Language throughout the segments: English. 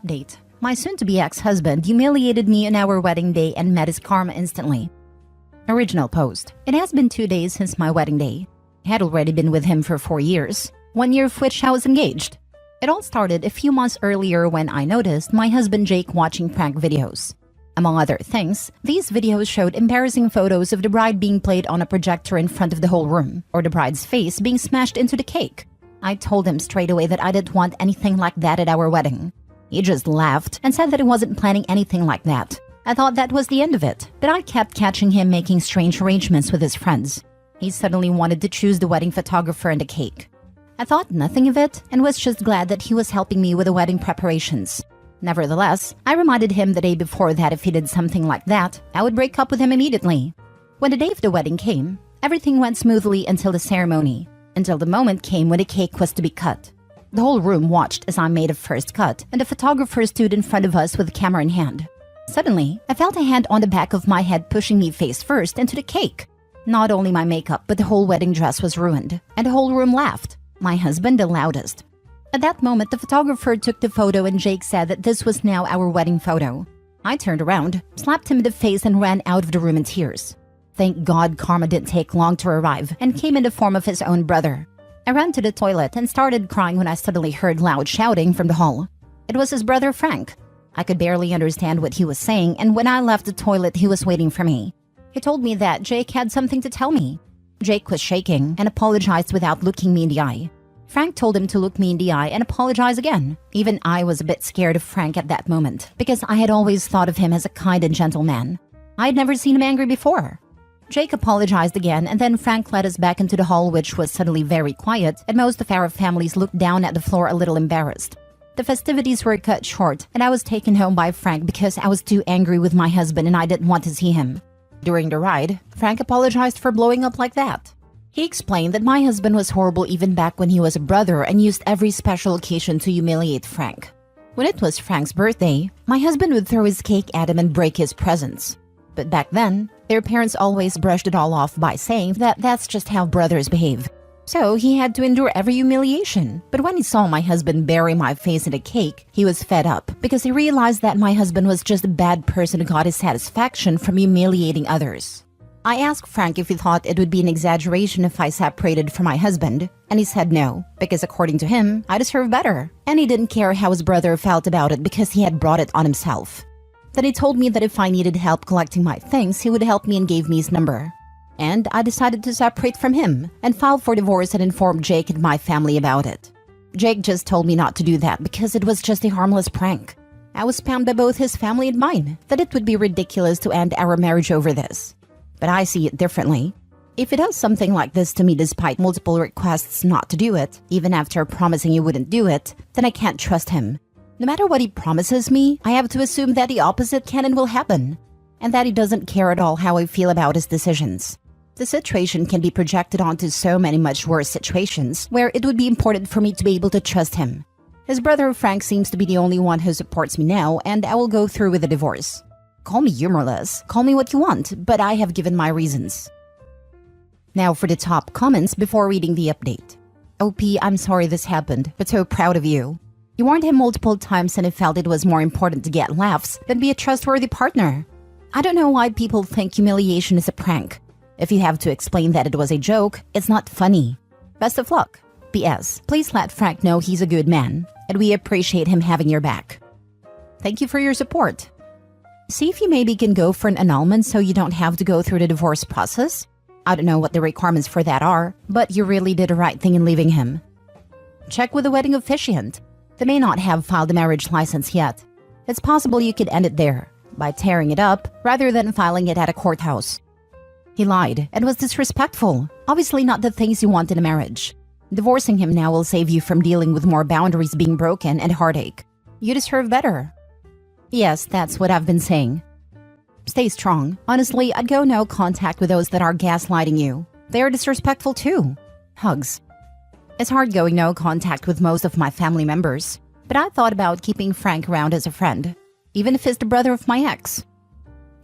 Date. My soon-to-be ex-husband humiliated me on our wedding day and met his karma instantly. Original post. It has been 2 days since my wedding day. I had already been with him for 4 years, 1 year of which I was engaged. It all started a few months earlier when I noticed my husband Jake watching prank videos. Among other things, these videos showed embarrassing photos of the bride being played on a projector in front of the whole room, or the bride's face being smashed into the cake. I told him straight away that I didn't want anything like that at our wedding. He just laughed and said that he wasn't planning anything like that. I thought that was the end of it, but I kept catching him making strange arrangements with his friends. He suddenly wanted to choose the wedding photographer and the cake. I thought nothing of it and was just glad that he was helping me with the wedding preparations. Nevertheless, I reminded him the day before that if he did something like that, I would break up with him immediately. When the day of the wedding came, everything went smoothly until the ceremony, until the moment came when the cake was to be cut. The whole room watched as I made a first cut, and the photographer stood in front of us with the camera in hand. Suddenly, I felt a hand on the back of my head pushing me face first into the cake. Not only my makeup, but the whole wedding dress was ruined, and the whole room laughed. My husband the loudest. At that moment, the photographer took the photo and Jake said that this was now our wedding photo. I turned around, slapped him in the face and ran out of the room in tears. Thank God karma didn't take long to arrive and came in the form of his own brother. I ran to the toilet and started crying when I suddenly heard loud shouting from the hall. It was his brother Frank. I could barely understand what he was saying, and when I left the toilet, he was waiting for me. He told me that Jake had something to tell me. Jake was shaking and apologized without looking me in the eye. Frank told him to look me in the eye and apologize again. Even I was a bit scared of Frank at that moment, because I had always thought of him as a kind and gentle man. I had never seen him angry before. Jake apologized again, and then Frank led us back into the hall, which was suddenly very quiet, and most of our families looked down at the floor a little embarrassed. The festivities were cut short, and I was taken home by Frank because I was too angry with my husband and I didn't want to see him. During the ride, Frank apologized for blowing up like that. He explained that my husband was horrible even back when he was a brother and used every special occasion to humiliate Frank. When it was Frank's birthday, my husband would throw his cake at him and break his presents. But back then, their parents always brushed it all off by saying that that's just how brothers behave. So he had to endure every humiliation. But when he saw my husband bury my face in a cake, he was fed up because he realized that my husband was just a bad person who got his satisfaction from humiliating others. I asked Frank if he thought it would be an exaggeration if I separated from my husband, and he said no, because according to him, I deserve better. And he didn't care how his brother felt about it because he had brought it on himself. Then he told me that if I needed help collecting my things, he would help me and gave me his number. And I decided to separate from him and filed for divorce and informed Jake and my family about it. Jake just told me not to do that because it was just a harmless prank. I was spammed by both his family and mine that it would be ridiculous to end our marriage over this. But I see it differently. If he does something like this to me despite multiple requests not to do it, even after promising he wouldn't do it, then I can't trust him. No matter what he promises me, I have to assume that the opposite can and will happen, and that he doesn't care at all how I feel about his decisions. The situation can be projected onto so many much worse situations where it would be important for me to be able to trust him. His brother Frank seems to be the only one who supports me now, and I will go through with the divorce. Call me humorless, call me what you want, but I have given my reasons. Now for the top comments before reading the update. OP, I'm sorry this happened, but so proud of you. You warned him multiple times and he felt it was more important to get laughs than be a trustworthy partner. I don't know why people think humiliation is a prank. If you have to explain that it was a joke, it's not funny. Best of luck. P.S. Please let Frank know he's a good man, and we appreciate him having your back. Thank you for your support. See if you maybe can go for an annulment so you don't have to go through the divorce process. I don't know what the requirements for that are, but you really did the right thing in leaving him. Check with the wedding officiant. They may not have filed a marriage license yet. It's possible you could end it there, by tearing it up, rather than filing it at a courthouse. He lied and was disrespectful, obviously not the things you want in a marriage. Divorcing him now will save you from dealing with more boundaries being broken and heartache. You deserve better. Yes, that's what I've been saying. Stay strong. Honestly, I'd go no contact with those that are gaslighting you. They are disrespectful too. Hugs. It's hard going no contact with most of my family members, but I thought about keeping Frank around as a friend, even if he's the brother of my ex.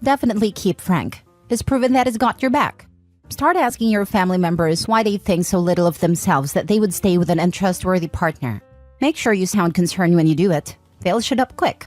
Definitely keep Frank. He's proven that he's got your back. Start asking your family members why they think so little of themselves that they would stay with an untrustworthy partner. Make sure you sound concerned when you do it. They'll shut up quick.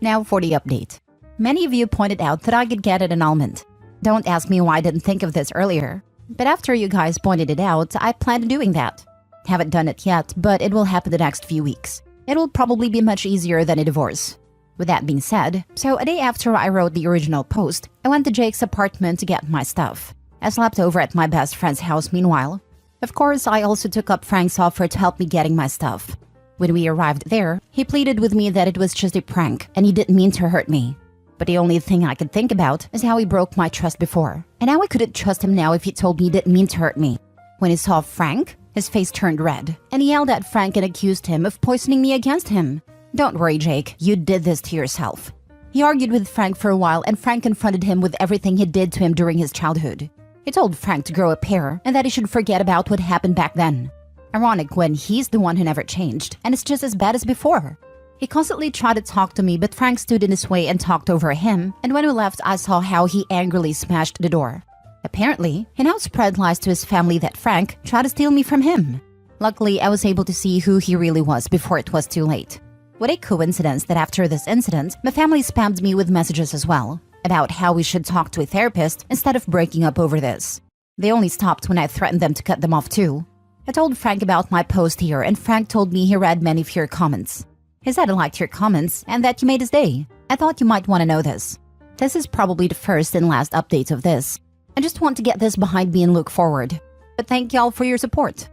Now for the update. Many of you pointed out that I could get an annulment. Don't ask me why I didn't think of this earlier. But after you guys pointed it out, I plan on doing that. Haven't done it yet, but it will happen the next few weeks. It will probably be much easier than a divorce. With that being said, so a day after I wrote the original post, I went to Jake's apartment to get my stuff. I slept over at my best friend's house meanwhile. Of course, I also took up Frank's offer to help me getting my stuff. When we arrived there, he pleaded with me that it was just a prank and he didn't mean to hurt me. But the only thing I could think about is how he broke my trust before. And now I couldn't trust him now if he told me he didn't mean to hurt me. When he saw Frank, his face turned red, and he yelled at Frank and accused him of poisoning me against him. Don't worry, Jake, you did this to yourself. He argued with Frank for a while, and Frank confronted him with everything he did to him during his childhood. He told Frank to grow a pair and that he should forget about what happened back then. Ironic when he's the one who never changed, and it's just as bad as before. He constantly tried to talk to me, but Frank stood in his way and talked over him, and when we left, I saw how he angrily smashed the door. Apparently, he now spread lies to his family that Frank tried to steal me from him. Luckily, I was able to see who he really was before it was too late. What a coincidence that after this incident, my family spammed me with messages as well, about how we should talk to a therapist instead of breaking up over this. They only stopped when I threatened them to cut them off too. I told Frank about my post here, and Frank told me he read many of your comments. He said he liked your comments and that you made his day. I thought you might want to know this. This is probably the first and last update of this. I just want to get this behind me and look forward. But thank y'all for your support.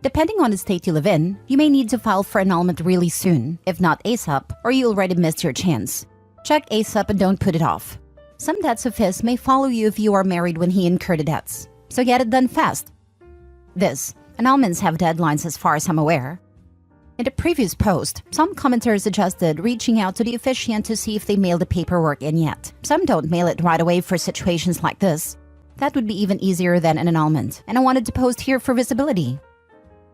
Depending on the state you live in, you may need to file for annulment really soon, if not ASAP, or you already missed your chance. Check ASAP and don't put it off. Some debts of his may follow you if you are married when he incurred the debts, so get it done fast. Annulments have deadlines as far as I'm aware. In the previous post, some commenters suggested reaching out to the officiant to see if they mailed the paperwork in yet. Some don't mail it right away for situations like this. That would be even easier than an annulment, and I wanted to post here for visibility.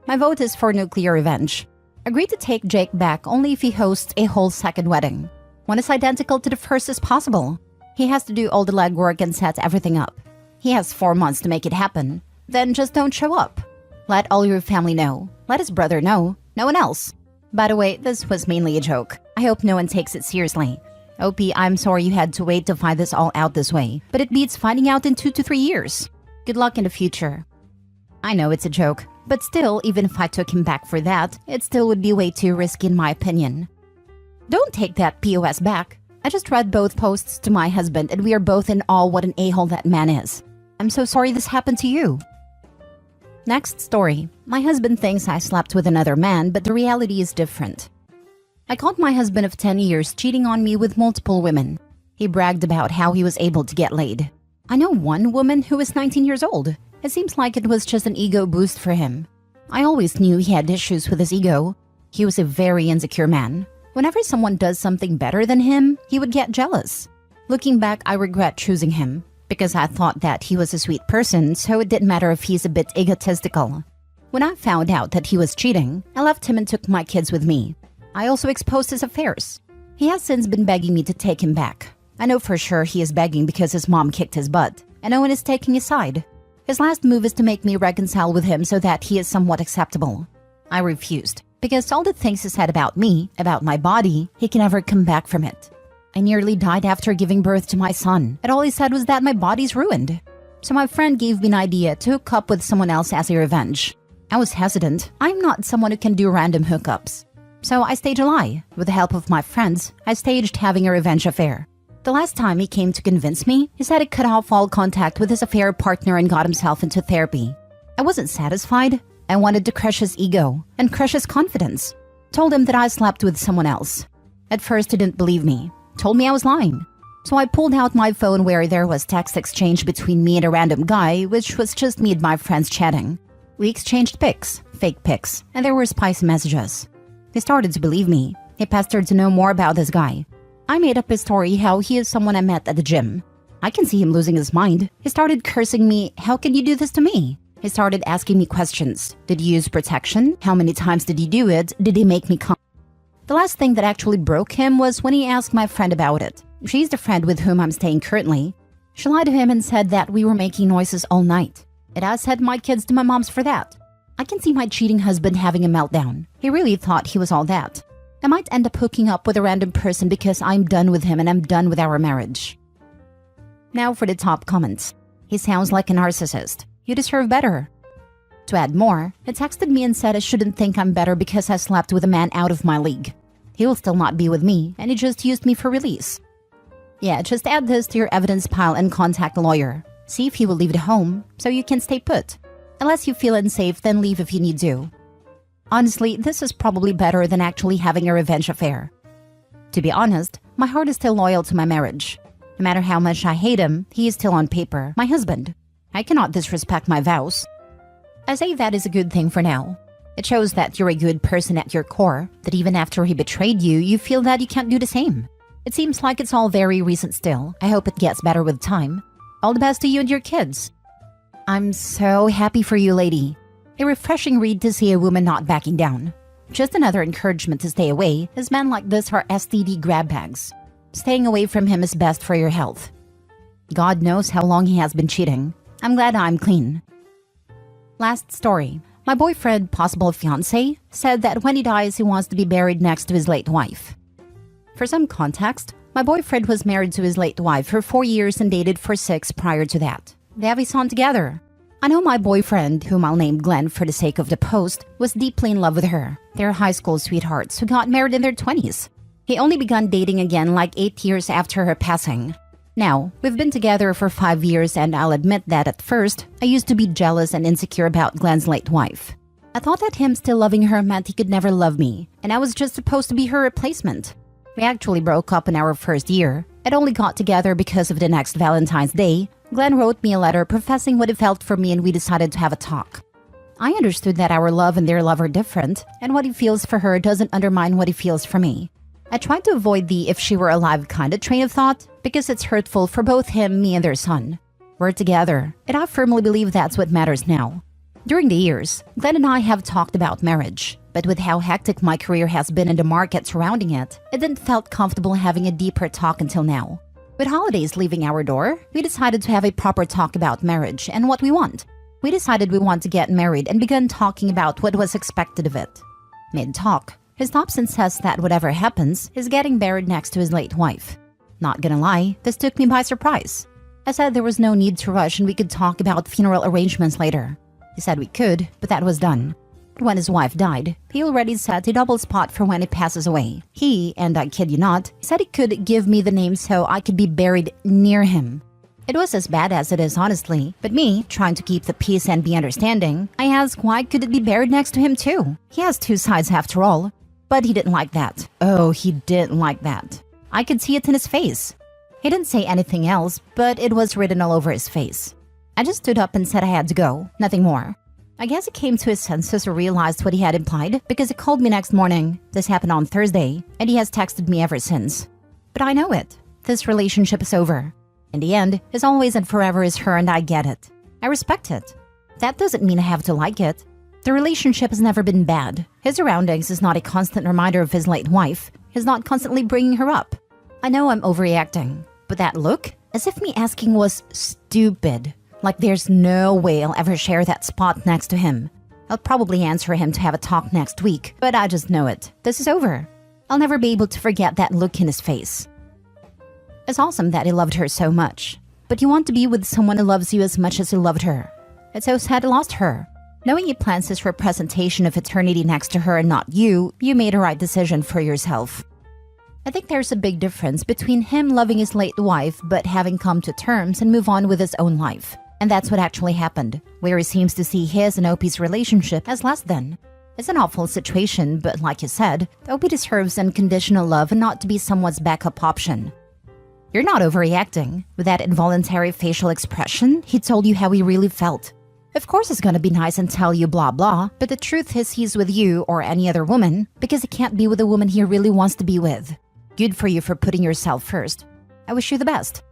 My vote is for nuclear revenge. Agree to take Jake back only if he hosts a whole second wedding. One is identical to the first as possible. He has to do all the legwork and set everything up. He has 4 months to make it happen. Then just don't show up. Let all your family know. Let his brother know. No one else. By the way, this was mainly a joke. I hope no one takes it seriously. OP, I'm sorry you had to wait to find this all out this way, but it beats finding out in 2 to 3 years. Good luck in the future. I know it's a joke, but still, even if I took him back for that, it still would be way too risky in my opinion. Don't take that POS back. I just read both posts to my husband and we are both in awe what an a-hole that man is. I'm so sorry this happened to you. Next story. My husband thinks I slept with another man, but the reality is different. I caught my husband of 10 years cheating on me with multiple women. He bragged about how he was able to get laid. I know one woman who was 19 years old. It seems like it was just an ego boost for him. I always knew he had issues with his ego. He was a very insecure man. Whenever someone does something better than him, he would get jealous. Looking back, I regret choosing him, because I thought that he was a sweet person, so it didn't matter if he's a bit egotistical. When I found out that he was cheating, I left him and took my kids with me. I also exposed his affairs. He has since been begging me to take him back. I know for sure he is begging because his mom kicked his butt, and no one is taking his side. His last move is to make me reconcile with him so that he is somewhat acceptable. I refused, because all the things he said about me, about my body, he can never come back from it. I nearly died after giving birth to my son, and all he said was that my body's ruined. So my friend gave me an idea to hook up with someone else as a revenge. I was hesitant. I'm not someone who can do random hookups. So I staged a lie. With the help of my friends, I staged having a revenge affair. The last time he came to convince me, he said he cut off all contact with his affair partner and got himself into therapy. I wasn't satisfied. I wanted to crush his ego and crush his confidence. Told him that I slept with someone else. At first he didn't believe me. Told me I was lying. So I pulled out my phone where there was text exchange between me and a random guy, which was just me and my friends chatting. We exchanged pics, fake pics, and there were spicy messages. He started to believe me. He pestered to know more about this guy. I made up a story how he is someone I met at the gym. I can see him losing his mind. He started cursing me, "How can you do this to me?" He started asking me questions. Did you use protection? How many times did you do it? Did he make me come? The last thing that actually broke him was when he asked my friend about it. She's the friend with whom I'm staying currently. She lied to him and said that we were making noises all night. And I sent my kids to my mom's for that. I can see my cheating husband having a meltdown. He really thought he was all that. I might end up hooking up with a random person because I'm done with him and I'm done with our marriage. Now for the top comments. He sounds like a narcissist. You deserve better. To add more, he texted me and said I shouldn't think I'm better because I slept with a man out of my league. He will still not be with me and he just used me for release. Yeah, just add this to your evidence pile and contact a lawyer. See if he will leave the home so you can stay put. Unless you feel unsafe, then leave if you need to. Honestly, this is probably better than actually having a revenge affair. To be honest, my heart is still loyal to my marriage. No matter how much I hate him, he is still on paper my husband. I cannot disrespect my vows. I say that is a good thing for now. It shows that you're a good person at your core, that even after he betrayed you, you feel that you can't do the same. It seems like it's all very recent still. I hope it gets better with time. All the best to you and your kids. I'm so happy for you, lady. A refreshing read to see a woman not backing down. Just another encouragement to stay away, as men like this are STD grab bags. Staying away from him is best for your health. God knows how long he has been cheating. I'm glad I'm clean. Last story. My boyfriend, possible fiancé, said that when he dies, he wants to be buried next to his late wife. For some context, my boyfriend was married to his late wife for 4 years and dated for 6 prior to that. They have a son together. I know my boyfriend, whom I'll name Glenn for the sake of the post, was deeply in love with her. They're high school sweethearts who got married in their 20s. He only began dating again like 8 years after her passing. Now, we've been together for 5 years and I'll admit that at first, I used to be jealous and insecure about Glenn's late wife. I thought that him still loving her meant he could never love me, and I was just supposed to be her replacement. We actually broke up in our first year, and only got together because of the next Valentine's Day. Glenn wrote me a letter professing what he felt for me and we decided to have a talk. I understood that our love and their love are different, and what he feels for her doesn't undermine what he feels for me. I tried to avoid the if she were alive kind of train of thought because it's hurtful for both him, me, and their son. We're together, and I firmly believe that's what matters now. During the years, Glenn and I have talked about marriage, but with how hectic my career has been and the market surrounding it, it didn't felt comfortable having a deeper talk until now. With holidays leaving our door, we decided to have a proper talk about marriage and what we want. We decided we want to get married and began talking about what was expected of it. Mid-talk, he stops and says that whatever happens, he's getting buried next to his late wife. Not gonna lie, this took me by surprise. I said there was no need to rush and we could talk about funeral arrangements later. He said we could, but that was done. When his wife died, he already set a double spot for when he passes away. He, and I kid you not, said he could give me the name so I could be buried near him. It was as bad as it is, honestly, but me, trying to keep the peace and be understanding, I asked why could it be buried next to him too? He has 2 sides after all. But he didn't like that. Oh, he didn't like that. I could see it in his face. He didn't say anything else, but it was written all over his face. I just stood up and said I had to go, nothing more. I guess he came to his senses or realized what he had implied because he called me next morning. This happened on Thursday, and he has texted me ever since. But I know it. This relationship is over. In the end, his always and forever is her and I get it. I respect it. That doesn't mean I have to like it. The relationship has never been bad. His surroundings is not a constant reminder of his late wife. He's not constantly bringing her up. I know I'm overreacting, but that look, as if me asking was stupid. Like there's no way I'll ever share that spot next to him. I'll probably answer him to have a talk next week, but I just know it. This is over. I'll never be able to forget that look in his face. It's awesome that he loved her so much, but you want to be with someone who loves you as much as he loved her. It's so sad he lost her. Knowing he plans his representation of eternity next to her and not you, you made a right decision for yourself. I think there's a big difference between him loving his late wife but having come to terms and move on with his own life. And that's what actually happened, where he seems to see his and Opie's relationship as less than. It's an awful situation, but like you said, Opie deserves unconditional love and not to be someone's backup option. You're not overreacting. With that involuntary facial expression, he told you how he really felt. Of course he's gonna be nice and tell you blah blah, but the truth is he's with you or any other woman because he can't be with a woman he really wants to be with. Good for you for putting yourself first. I wish you the best.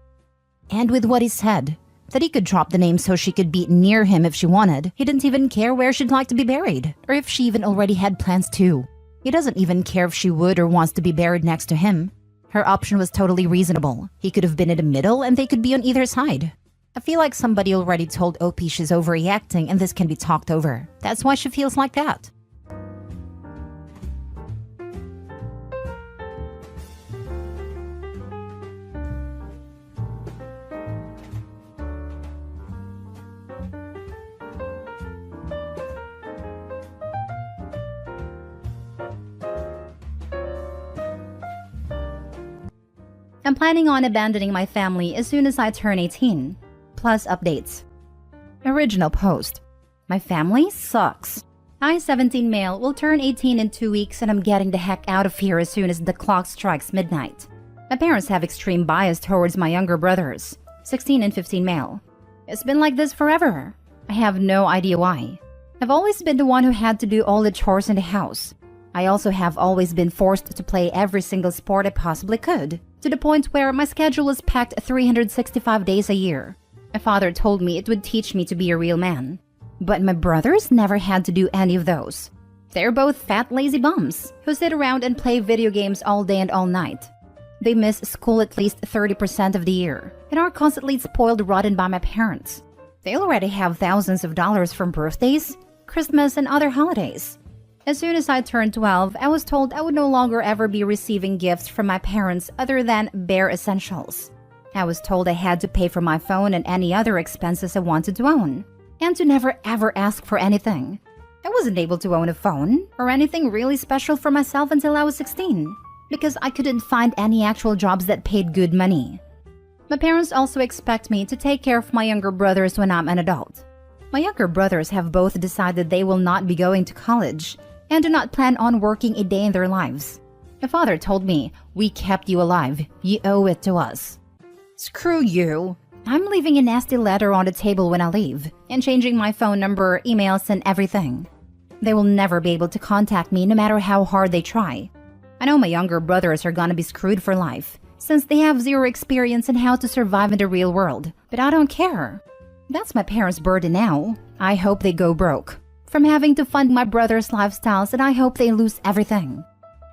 And with what he said, that he could drop the name so she could be near him if she wanted. He didn't even care where she'd like to be buried, or if she even already had plans to. He doesn't even care if she would or wants to be buried next to him. Her option was totally reasonable. He could have been in the middle and they could be on either side. I feel like somebody already told Opie she's overreacting and this can be talked over. That's why she feels like that. I'm planning on abandoning my family as soon as I turn 18. Plus updates. Original post. My family sucks. I, 17 male, will turn 18 in 2 weeks and I'm getting the heck out of here as soon as the clock strikes midnight. My parents have extreme bias towards my younger brothers, 16 and 15 male. It's been like this forever. I have no idea why. I've always been the one who had to do all the chores in the house. I also have always been forced to play every single sport I possibly could, to the point where my schedule was packed 365 days a year. My father told me it would teach me to be a real man. But my brothers never had to do any of those. They're both fat, lazy bums who sit around and play video games all day and all night. They miss school at least 30% of the year and are constantly spoiled rotten by my parents. They already have thousands of dollars from birthdays, Christmas, and other holidays. As soon as I turned 12, I was told I would no longer ever be receiving gifts from my parents other than bare essentials. I was told I had to pay for my phone and any other expenses I wanted to own, and to never ever ask for anything. I wasn't able to own a phone or anything really special for myself until I was 16, because I couldn't find any actual jobs that paid good money. My parents also expect me to take care of my younger brothers when I'm an adult. My younger brothers have both decided they will not be going to college and do not plan on working a day in their lives. My father told me, "We kept you alive. You owe it to us." Screw you. I'm leaving a nasty letter on the table when I leave, and changing my phone number, emails, and everything. They will never be able to contact me no matter how hard they try. I know my younger brothers are gonna be screwed for life, since they have zero experience in how to survive in the real world, but I don't care. That's my parents' burden now. I hope they go broke from having to fund my brother's lifestyles, and I hope they lose everything.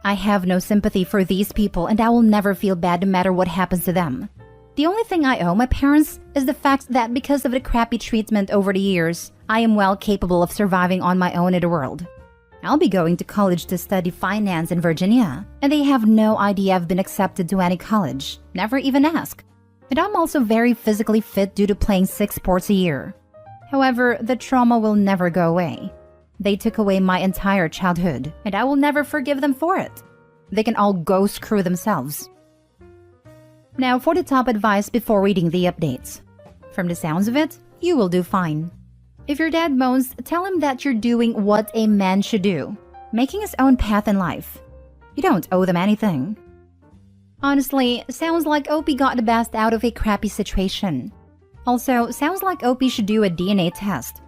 I have no sympathy for these people, and I will never feel bad no matter what happens to them. The only thing I owe my parents is the fact that because of the crappy treatment over the years, I am well capable of surviving on my own in the world. I'll be going to college to study finance in Virginia, and they have no idea I've been accepted to any college, never even asked. And I'm also very physically fit due to playing 6 sports a year. However, the trauma will never go away. They took away my entire childhood, and I will never forgive them for it. They can all go screw themselves. Now for the top advice before reading the updates. From the sounds of it, you will do fine. If your dad moans, tell him that you're doing what a man should do, making his own path in life. You don't owe them anything. Honestly, sounds like Opie got the best out of a crappy situation. Also, sounds like Opie should do a DNA test.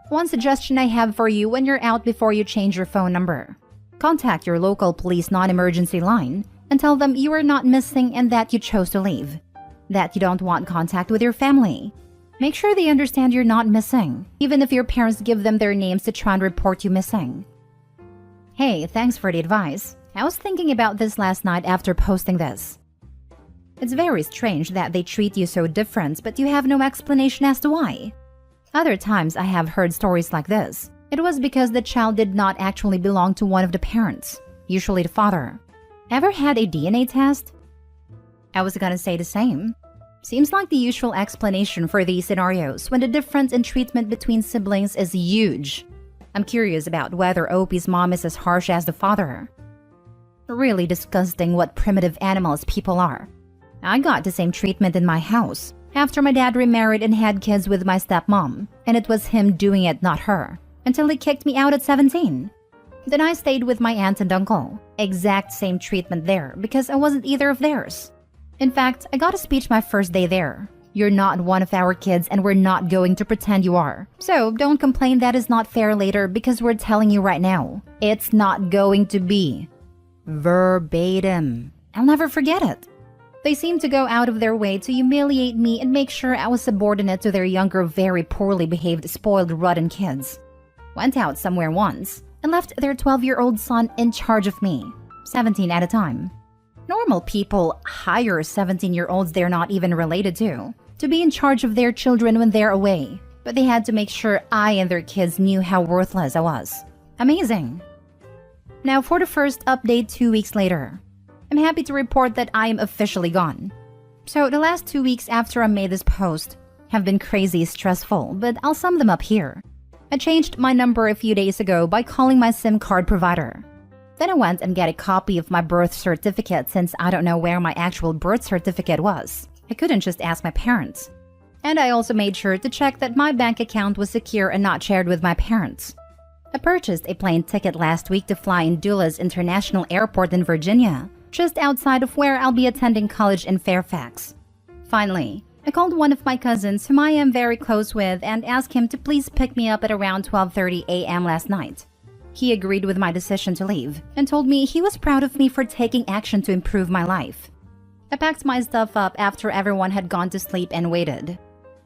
One suggestion I have for you when you're out before you change your phone number. Contact your local police non-emergency line and tell them you are not missing and that you chose to leave. That you don't want contact with your family. Make sure they understand you're not missing, even if your parents give them their names to try and report you missing. Hey, thanks for the advice. I was thinking about this last night after posting this. It's very strange that they treat you so different, but you have no explanation as to why. Other times I have heard stories like this. It was because the child did not actually belong to one of the parents, usually the father. Ever had a DNA test? I was gonna say the same. Seems like the usual explanation for these scenarios when the difference in treatment between siblings is huge. I'm curious about whether Opie's mom is as harsh as the father. Really disgusting what primitive animals people are. I got the same treatment in my house after my dad remarried and had kids with my stepmom, and it was him doing it, not her, until he kicked me out at 17. Then I stayed with my aunt and uncle. Exact same treatment there because I wasn't either of theirs. In fact, I got a speech my first day there. You're not one of our kids and we're not going to pretend you are. So don't complain that is not fair later because we're telling you right now. It's not going to be. Verbatim. I'll never forget it. They seemed to go out of their way to humiliate me and make sure I was subordinate to their younger, very poorly behaved, spoiled, rotten kids. Went out somewhere once and left their 12-year-old son in charge of me, 17 at a time. Normal people hire 17-year-olds they're not even related to be in charge of their children when they're away, but they had to make sure I and their kids knew how worthless I was. Amazing. Now for the first update 2 weeks later. I'm happy to report that I am officially gone. So the last 2 weeks after I made this post have been crazy stressful, but I'll sum them up here. I changed my number a few days ago by calling my SIM card provider. Then I went and got a copy of my birth certificate since I don't know where my actual birth certificate was. I couldn't just ask my parents. And I also made sure to check that my bank account was secure and not shared with my parents. I purchased a plane ticket last week to fly in Dulles International Airport in Virginia, just outside of where I'll be attending college in Fairfax. Finally, I called one of my cousins whom I am very close with and asked him to please pick me up at around 12:30 a.m. last night. He agreed with my decision to leave and told me he was proud of me for taking action to improve my life. I packed my stuff up after everyone had gone to sleep and waited.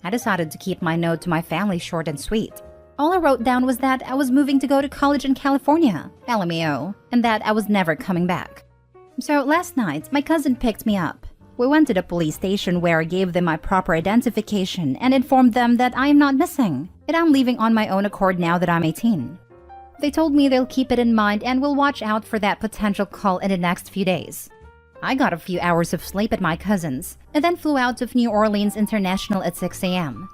I decided to keep my note to my family short and sweet. All I wrote down was that I was moving to go to college in California, LMAO, and that I was never coming back. So last night, my cousin picked me up. We went to the police station where I gave them my proper identification and informed them that I am not missing, and I'm leaving on my own accord now that I'm 18. They told me they'll keep it in mind and will watch out for that potential call in the next few days. I got a few hours of sleep at my cousin's, and then flew out of New Orleans International at 6 a.m.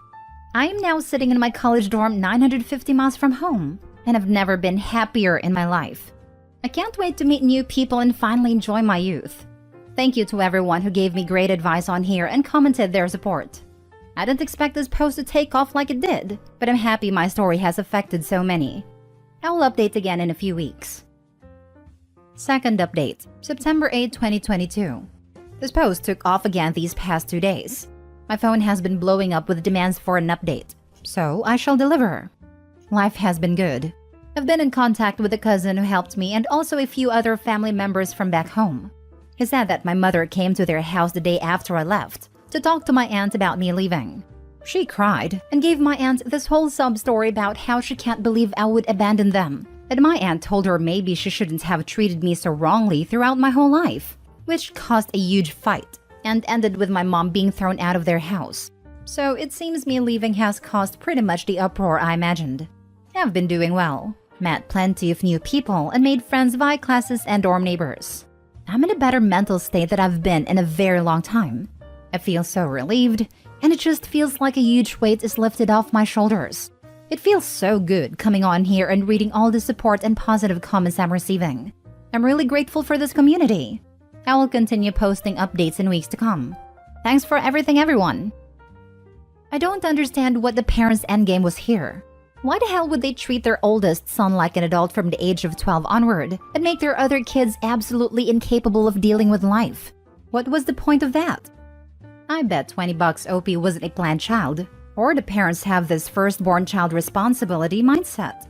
I am now sitting in my college dorm 950 miles from home, and I've never been happier in my life. I can't wait to meet new people and finally enjoy my youth. Thank you to everyone who gave me great advice on here and commented their support. I didn't expect this post to take off like it did, but I'm happy my story has affected so many. I will update again in a few weeks. Second update, September 8, 2022. This post took off again these past 2 days. My phone has been blowing up with demands for an update, so I shall deliver. Life has been good. I've been in contact with a cousin who helped me and also a few other family members from back home. He said that my mother came to their house the day after I left to talk to my aunt about me leaving. She cried and gave my aunt this whole sub-story about how she can't believe I would abandon them. And my aunt told her maybe she shouldn't have treated me so wrongly throughout my whole life, which caused a huge fight and ended with my mom being thrown out of their house. So it seems me leaving has caused pretty much the uproar I imagined. I've been doing well, met plenty of new people, and made friends via classes and dorm neighbors. I'm in a better mental state that I've been in a very long time. I feel so relieved, and it just feels like a huge weight is lifted off my shoulders. It feels so good coming on here and reading all the support and positive comments I'm receiving. I'm really grateful for this community. I will continue posting updates in weeks to come. Thanks for everything, everyone. I don't understand what the parents' endgame was here. Why the hell would they treat their oldest son like an adult from the age of 12 onward and make their other kids absolutely incapable of dealing with life? What was the point of that? I bet $20 OP wasn't a planned child, or the parents have this firstborn child responsibility mindset.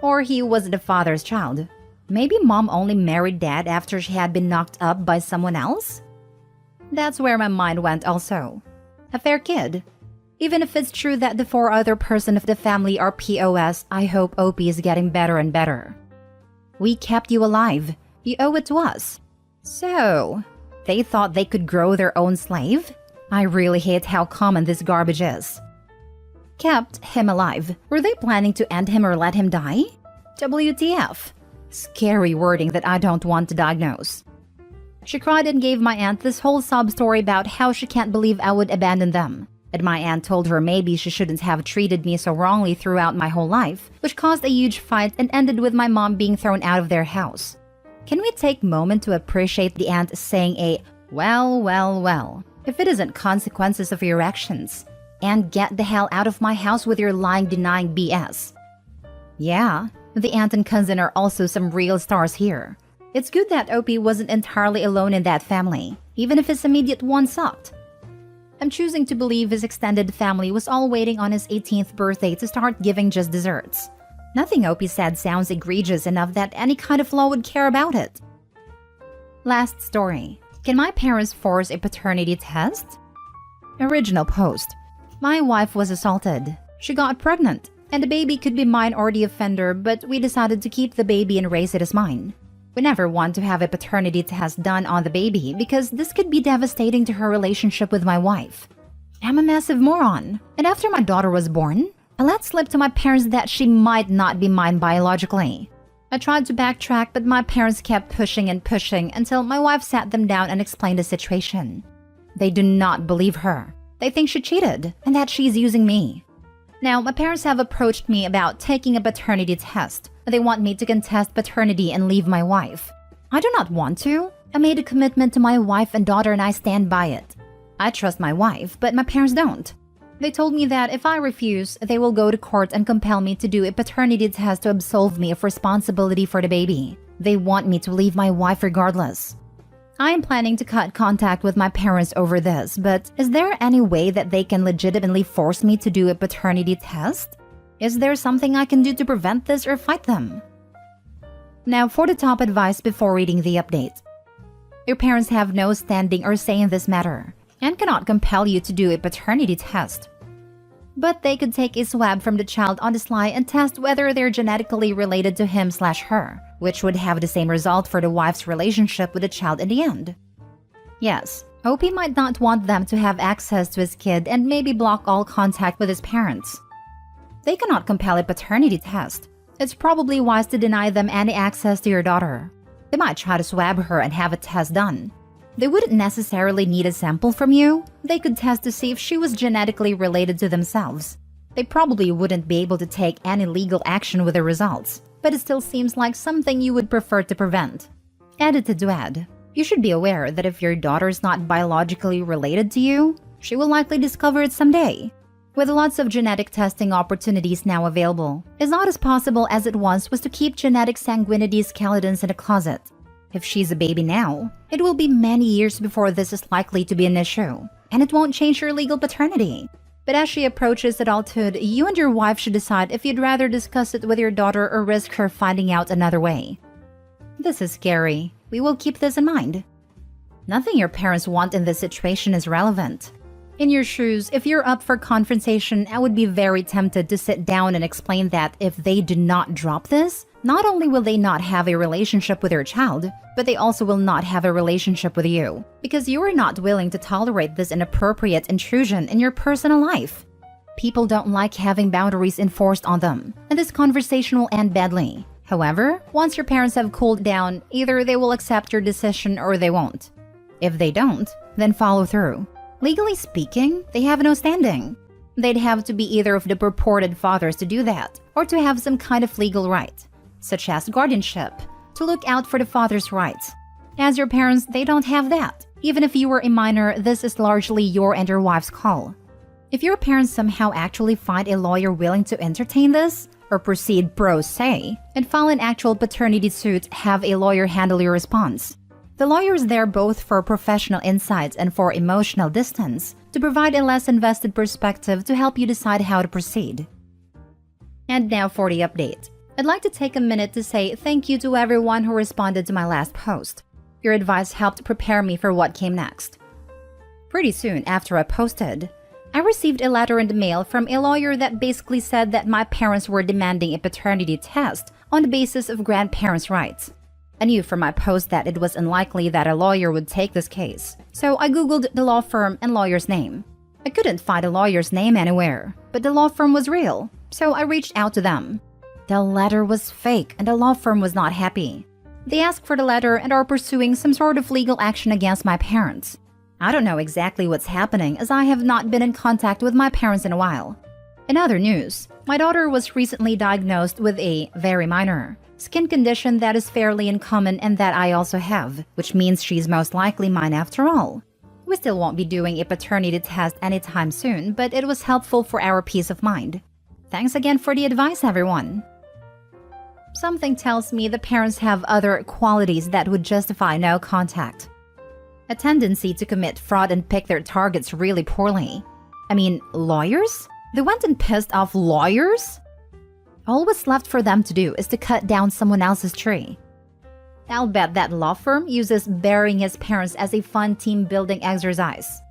Or he wasn't the father's child. Maybe mom only married dad after she had been knocked up by someone else? That's where my mind went also. A fair kid. Even if it's true that the 4 other person of the family are POS, I hope OP is getting better and better. We kept you alive. You owe it to us. So, they thought they could grow their own slave? I really hate how common this garbage is. Kept him alive. Were they planning to end him or let him die? WTF. Scary wording that I don't want to diagnose. She cried and gave my aunt this whole sob story about how she can't believe I would abandon them. And my aunt told her maybe she shouldn't have treated me so wrongly throughout my whole life, which caused a huge fight and ended with my mom being thrown out of their house. Can we take a moment to appreciate the aunt saying a, well, if it isn't consequences of your actions, and get the hell out of my house with your lying denying BS. Yeah, the aunt and cousin are also some real stars here. It's good that OP wasn't entirely alone in that family, even if his immediate one sucked. I'm choosing to believe his extended family was all waiting on his 18th birthday to start giving just desserts. Nothing OP said sounds egregious enough that any kind of law would care about it. Last story. Can my parents force a paternity test? Original post. My wife was assaulted. She got pregnant, and the baby could be mine or the offender, but we decided to keep the baby and raise it as mine. We never want to have a paternity test done on the baby because this could be devastating to her relationship with my wife. I'm a massive moron, and after my daughter was born, I let slip to my parents that she might not be mine biologically. I tried to backtrack, but my parents kept pushing and pushing until my wife sat them down and explained the situation. They do not believe her. They think she cheated and that she's using me. Now, my parents have approached me about taking a paternity test. They want me to contest paternity and leave my wife. I do not want to. I made a commitment to my wife and daughter and I stand by it. I trust my wife, but my parents don't. They told me that if I refuse, they will go to court and compel me to do a paternity test to absolve me of responsibility for the baby. They want me to leave my wife regardless. I am planning to cut contact with my parents over this, but is there any way that they can legitimately force me to do a paternity test? Is there something I can do to prevent this or fight them? Now for the top advice before reading the update. Your parents have no standing or say in this matter and cannot compel you to do a paternity test. But they could take a swab from the child on the sly and test whether they're genetically related to him/her, which would have the same result for the wife's relationship with the child in the end. Yes, OP might not want them to have access to his kid and maybe block all contact with his parents. They cannot compel a paternity test. It's probably wise to deny them any access to your daughter. They might try to swab her and have a test done. They wouldn't necessarily need a sample from you. They could test to see if she was genetically related to themselves. They probably wouldn't be able to take any legal action with the results, but it still seems like something you would prefer to prevent. Edited to add, you should be aware that if your daughter is not biologically related to you, she will likely discover it someday. With lots of genetic testing opportunities now available, it's not as possible as it once was to keep genetic sanguinity skeletons in a closet. If she's a baby now, it will be many years before this is likely to be an issue, and it won't change your legal paternity. But as she approaches adulthood, you and your wife should decide if you'd rather discuss it with your daughter or risk her finding out another way. This is scary. We will keep this in mind. Nothing your parents want in this situation is relevant. In your shoes, if you're up for confrontation, I would be very tempted to sit down and explain that if they do not drop this, not only will they not have a relationship with your child, but they also will not have a relationship with you, because you are not willing to tolerate this inappropriate intrusion in your personal life. People don't like having boundaries enforced on them, and this conversation will end badly. However, once your parents have cooled down, either they will accept your decision or they won't. If they don't, then follow through. Legally speaking, they have no standing. They'd have to be either of the purported fathers to do that, or to have some kind of legal right, such as guardianship, to look out for the father's rights. As your parents, they don't have that. Even if you were a minor, this is largely your and your wife's call. If your parents somehow actually find a lawyer willing to entertain this, or proceed pro se, and file an actual paternity suit, have a lawyer handle your response. The lawyer is there both for professional insights and for emotional distance, to provide a less invested perspective to help you decide how to proceed. And now for the update. I'd like to take a minute to say thank you to everyone who responded to my last post. Your advice helped prepare me for what came next. Pretty soon after I posted, I received a letter in the mail from a lawyer that basically said that my parents were demanding a paternity test on the basis of grandparents' rights. I knew from my post that it was unlikely that a lawyer would take this case, so I googled the law firm and lawyer's name. I couldn't find a lawyer's name anywhere, but the law firm was real, so I reached out to them. The letter was fake and the law firm was not happy. They asked for the letter and are pursuing some sort of legal action against my parents. I don't know exactly what's happening as I have not been in contact with my parents in a while. In other news, my daughter was recently diagnosed with a very minor skin condition that is fairly uncommon and that I also have, which means she's most likely mine after all. We still won't be doing a paternity test anytime soon, but it was helpful for our peace of mind. Thanks again for the advice, everyone. Something tells me the parents have other qualities that would justify no contact. A tendency to commit fraud and pick their targets really poorly. I mean, lawyers? They went and pissed off lawyers? All what's left for them to do is to cut down someone else's tree. I'll bet that law firm uses burying his parents as a fun team-building exercise.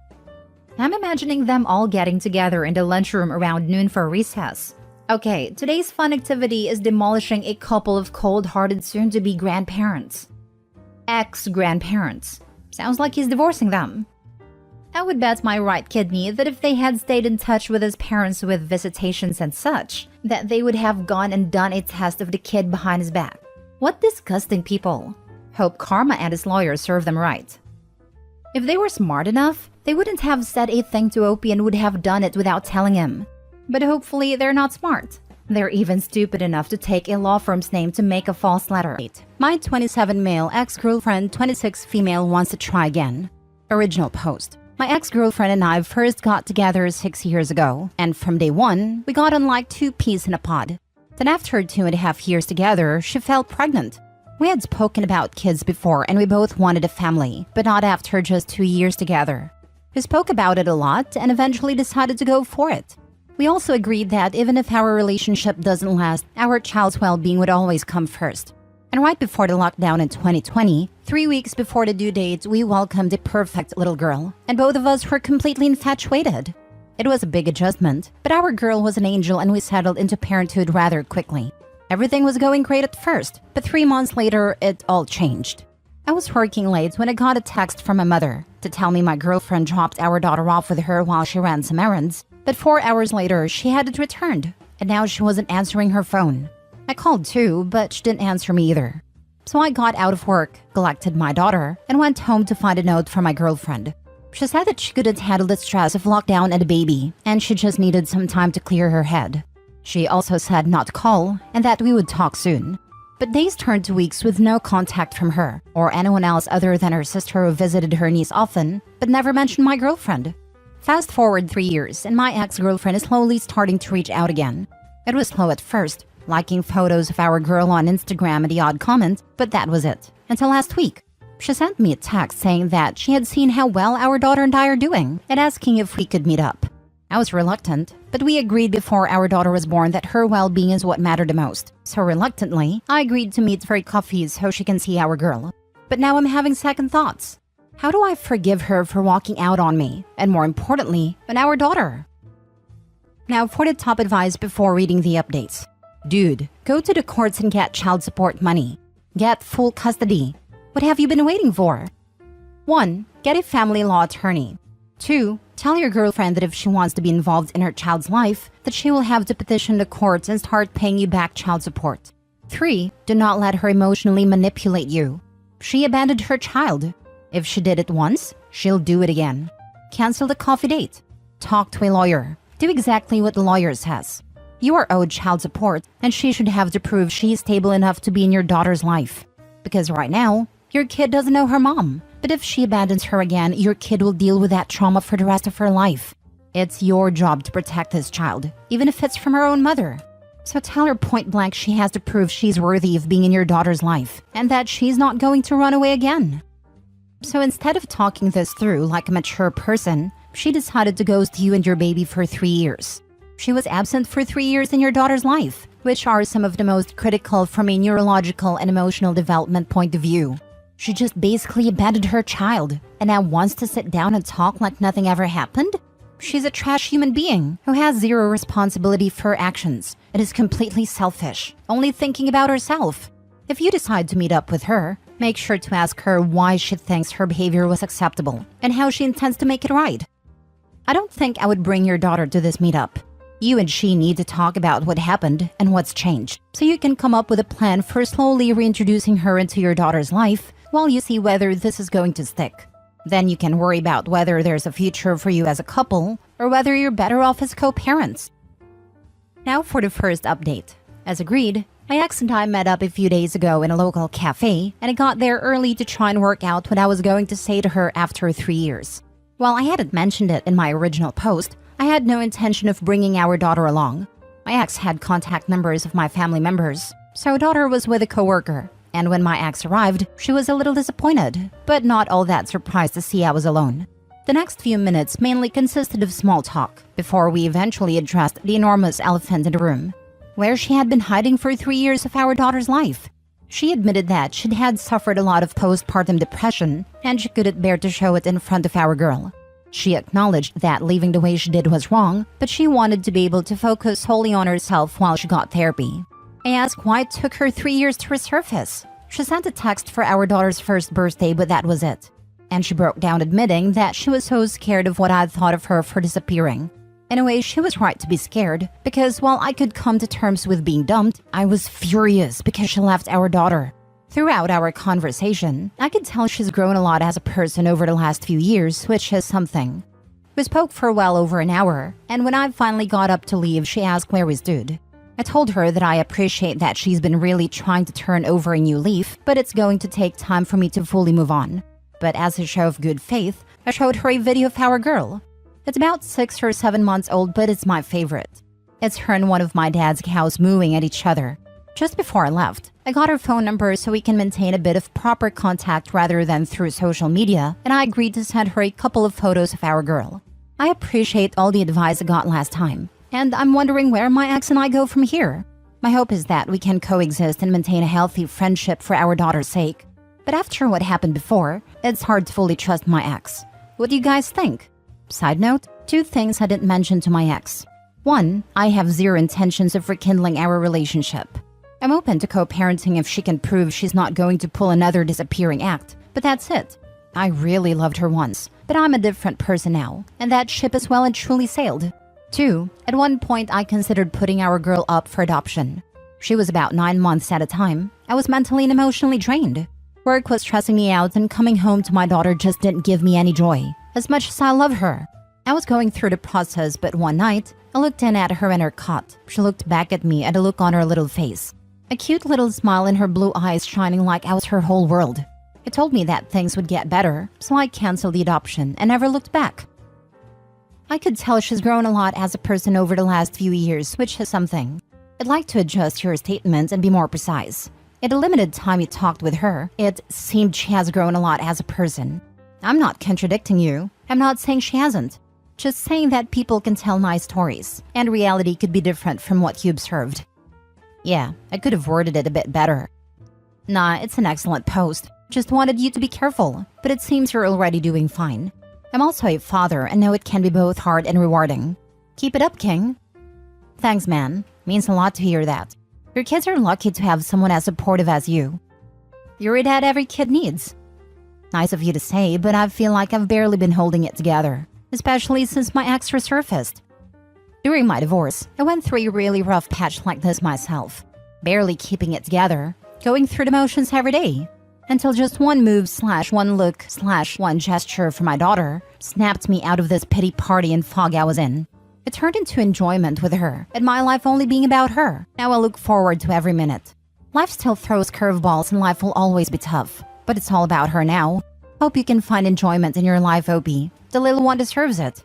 I'm imagining them all getting together in the lunchroom around noon for recess. Okay, today's fun activity is demolishing a couple of cold-hearted soon-to-be grandparents. Ex-grandparents. Sounds like he's divorcing them. I would bet my right kidney that if they had stayed in touch with his parents with visitations and such, that they would have gone and done a test of the kid behind his back. What disgusting people. Hope karma and his lawyer serve them right. If they were smart enough, they wouldn't have said a thing to Opie and would have done it without telling him. But hopefully they're not smart. They're even stupid enough to take a law firm's name to make a false letter. My 27 male ex-girlfriend, 26 female wants to try again. Original post. My ex-girlfriend and I first got together 6 years ago, and from day one, we got on like two peas in a pod. Then after 2.5 years together, she fell pregnant. We had spoken about kids before and we both wanted a family, but not after just 2 years together. We spoke about it a lot and eventually decided to go for it. We also agreed that even if our relationship doesn't last, our child's well-being would always come first. And right before the lockdown in 2020, 3 weeks before the due date, we welcomed a perfect little girl, and both of us were completely infatuated. It was a big adjustment, but our girl was an angel and we settled into parenthood rather quickly. Everything was going great at first, but 3 months later, it all changed. I was working late when I got a text from my mother to tell me my girlfriend dropped our daughter off with her while she ran some errands. But 4 hours later, she hadn't returned, and now she wasn't answering her phone. I called too, but she didn't answer me either. So I got out of work, collected my daughter, and went home to find a note from my girlfriend. She said that she couldn't handle the stress of lockdown and a baby, and she just needed some time to clear her head. She also said not to call, and that we would talk soon. But days turned to weeks with no contact from her, or anyone else other than her sister who visited her niece often, but never mentioned my girlfriend. Fast forward 3 years, and my ex-girlfriend is slowly starting to reach out again. It was slow at first, liking photos of our girl on Instagram and the odd comment, but that was it. Until last week. She sent me a text saying that she had seen how well our daughter and I are doing, and asking if we could meet up. I was reluctant, but we agreed before our daughter was born that her well-being is what mattered the most. So reluctantly, I agreed to meet for a coffee so she can see our girl. But now I'm having second thoughts. How do I forgive her for walking out on me? And more importantly, on our daughter? Now for the top advice before reading the updates. Dude, go to the courts and get child support money. Get full custody. What have you been waiting for? 1. Get a family law attorney. 2. Tell your girlfriend that if she wants to be involved in her child's life, that she will have to petition the courts and start paying you back child support. 3. Do not let her emotionally manipulate you. She abandoned her child. If she did it once, she'll do it again. Cancel the coffee date. Talk to a lawyer. Do exactly what the lawyer says. You are owed child support, and she should have to prove she is stable enough to be in your daughter's life. Because right now, your kid doesn't know her mom. But if she abandons her again, your kid will deal with that trauma for the rest of her life. It's your job to protect this child, even if it's from her own mother. So tell her point blank she has to prove she's worthy of being in your daughter's life, and that she's not going to run away again. So instead of talking this through like a mature person, she decided to ghost you and your baby for 3 years. She was absent for 3 years in your daughter's life, which are some of the most critical from a neurological and emotional development point of view. She just basically abandoned her child, and now wants to sit down and talk like nothing ever happened? She's a trash human being who has zero responsibility for her actions and is completely selfish, only thinking about herself. If you decide to meet up with her, make sure to ask her why she thinks her behavior was acceptable and how she intends to make it right. I don't think I would bring your daughter to this meetup. You and she need to talk about what happened and what's changed, so you can come up with a plan for slowly reintroducing her into your daughter's life while you see whether this is going to stick. Then you can worry about whether there's a future for you as a couple or whether you're better off as co-parents. Now for the first update. As agreed, my ex and I met up a few days ago in a local cafe, and I got there early to try and work out what I was going to say to her after 3 years. While I hadn't mentioned it in my original post, I had no intention of bringing our daughter along. My ex had contact numbers of my family members, so daughter was with a coworker. And when my ex arrived, she was a little disappointed, but not all that surprised to see I was alone. The next few minutes mainly consisted of small talk, before we eventually addressed the enormous elephant in the room, where she had been hiding for 3 years of our daughter's life. She admitted that she had suffered a lot of postpartum depression, and she couldn't bear to show it in front of our girl. She acknowledged that leaving the way she did was wrong, but she wanted to be able to focus wholly on herself while she got therapy. I asked why it took her 3 years to resurface. She sent a text for our daughter's first birthday, but that was it. And she broke down admitting that she was so scared of what I'd thought of her for disappearing. In a way, she was right to be scared, because while I could come to terms with being dumped, I was furious because she left our daughter. Throughout our conversation, I could tell she's grown a lot as a person over the last few years, which is something. We spoke for well over an hour, and when I finally got up to leave, she asked where we stood. I told her that I appreciate that she's been really trying to turn over a new leaf, but it's going to take time for me to fully move on. But as a show of good faith, I showed her a video of our girl. It's about 6 or 7 months old, but it's my favorite. It's her and one of my dad's cows mooing at each other. Just before I left, I got her phone number so we can maintain a bit of proper contact rather than through social media, and I agreed to send her a couple of photos of our girl. I appreciate all the advice I got last time, and I'm wondering where my ex and I go from here. My hope is that we can coexist and maintain a healthy friendship for our daughter's sake. But after what happened before, it's hard to fully trust my ex. What do you guys think? Side note, 2 things I didn't mention to my ex. 1, I have zero intentions of rekindling our relationship. I'm open to co-parenting if she can prove she's not going to pull another disappearing act, but that's it. I really loved her once, but I'm a different person now, and that ship is well and truly sailed. 2, at one point I considered putting our girl up for adoption. She was about 9 months at a time. I was mentally and emotionally drained. Work was stressing me out, and coming home to my daughter just didn't give me any joy, as much as I love her. I was going through the process, but one night, I looked in at her in her cot. She looked back at me, and a look on her little face. A cute little smile in her blue eyes shining like I was her whole world. It told me that things would get better, so I canceled the adoption and never looked back. I could tell she's grown a lot as a person over the last few years, which is something. I'd like to adjust your statement and be more precise. In the limited time you talked with her, it seemed she has grown a lot as a person. I'm not contradicting you. I'm not saying she hasn't. Just saying that people can tell nice stories, and reality could be different from what you observed. Yeah, I could have worded it a bit better. Nah, it's an excellent post. Just wanted you to be careful, but it seems you're already doing fine. I'm also a father and know it can be both hard and rewarding. Keep it up, King. Thanks, man. Means a lot to hear that. Your kids are lucky to have someone as supportive as you. You're a dad every kid needs. Nice of you to say, but I feel like I've barely been holding it together, especially since my ex resurfaced. During my divorce, I went through a really rough patch like this myself, barely keeping it together, going through the motions every day, until just one move / one look / one gesture from my daughter snapped me out of this pity party and fog I was in. It turned into enjoyment with her, and my life only being about her. Now I look forward to every minute. Life still throws curveballs and life will always be tough, but it's all about her now. Hope you can find enjoyment in your life, Opie. The little one deserves it.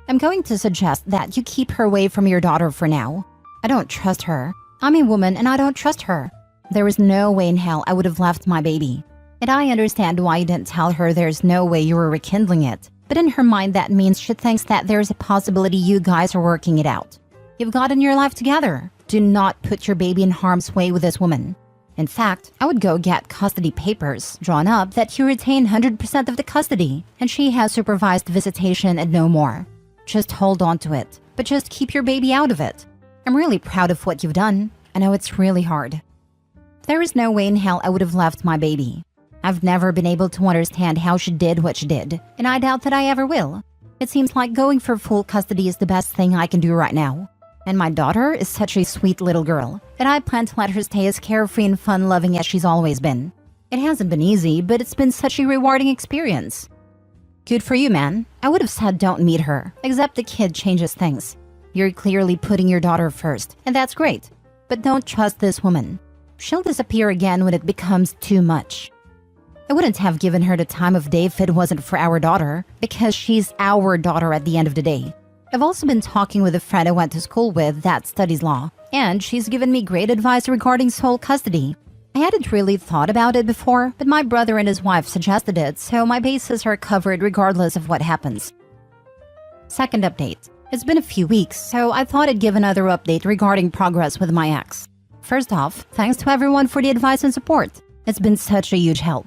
I'm going to suggest that you keep her away from your daughter for now. I don't trust her. I'm a woman and I don't trust her. There is no way in hell I would have left my baby. And I understand why you didn't tell her there's no way you were rekindling it. But in her mind that means she thinks that there's a possibility you guys are working it out. You've gotten your life together. Do not put your baby in harm's way with this woman. In fact, I would go get custody papers drawn up that you retain 100% of the custody and she has supervised visitation and no more. Just hold on to it, but just keep your baby out of it. I'm really proud of what you've done. I know it's really hard. There is no way in hell I would have left my baby. I've never been able to understand how she did what she did, and I doubt that I ever will. It seems like going for full custody is the best thing I can do right now. And my daughter is such a sweet little girl, and I plan to let her stay as carefree and fun-loving as she's always been. It hasn't been easy, but it's been such a rewarding experience. Good for you, man. I would have said don't meet her, except the kid changes things. You're clearly putting your daughter first, and that's great. But don't trust this woman. She'll disappear again when it becomes too much. I wouldn't have given her the time of day if it wasn't for our daughter, because she's our daughter at the end of the day. I've also been talking with a friend I went to school with that studies law, and she's given me great advice regarding sole custody. I hadn't really thought about it before, but my brother and his wife suggested it, so my bases are covered regardless of what happens. Second update. It's been a few weeks, so I thought I'd give another update regarding progress with my ex. First off, thanks to everyone for the advice and support. It's been such a huge help.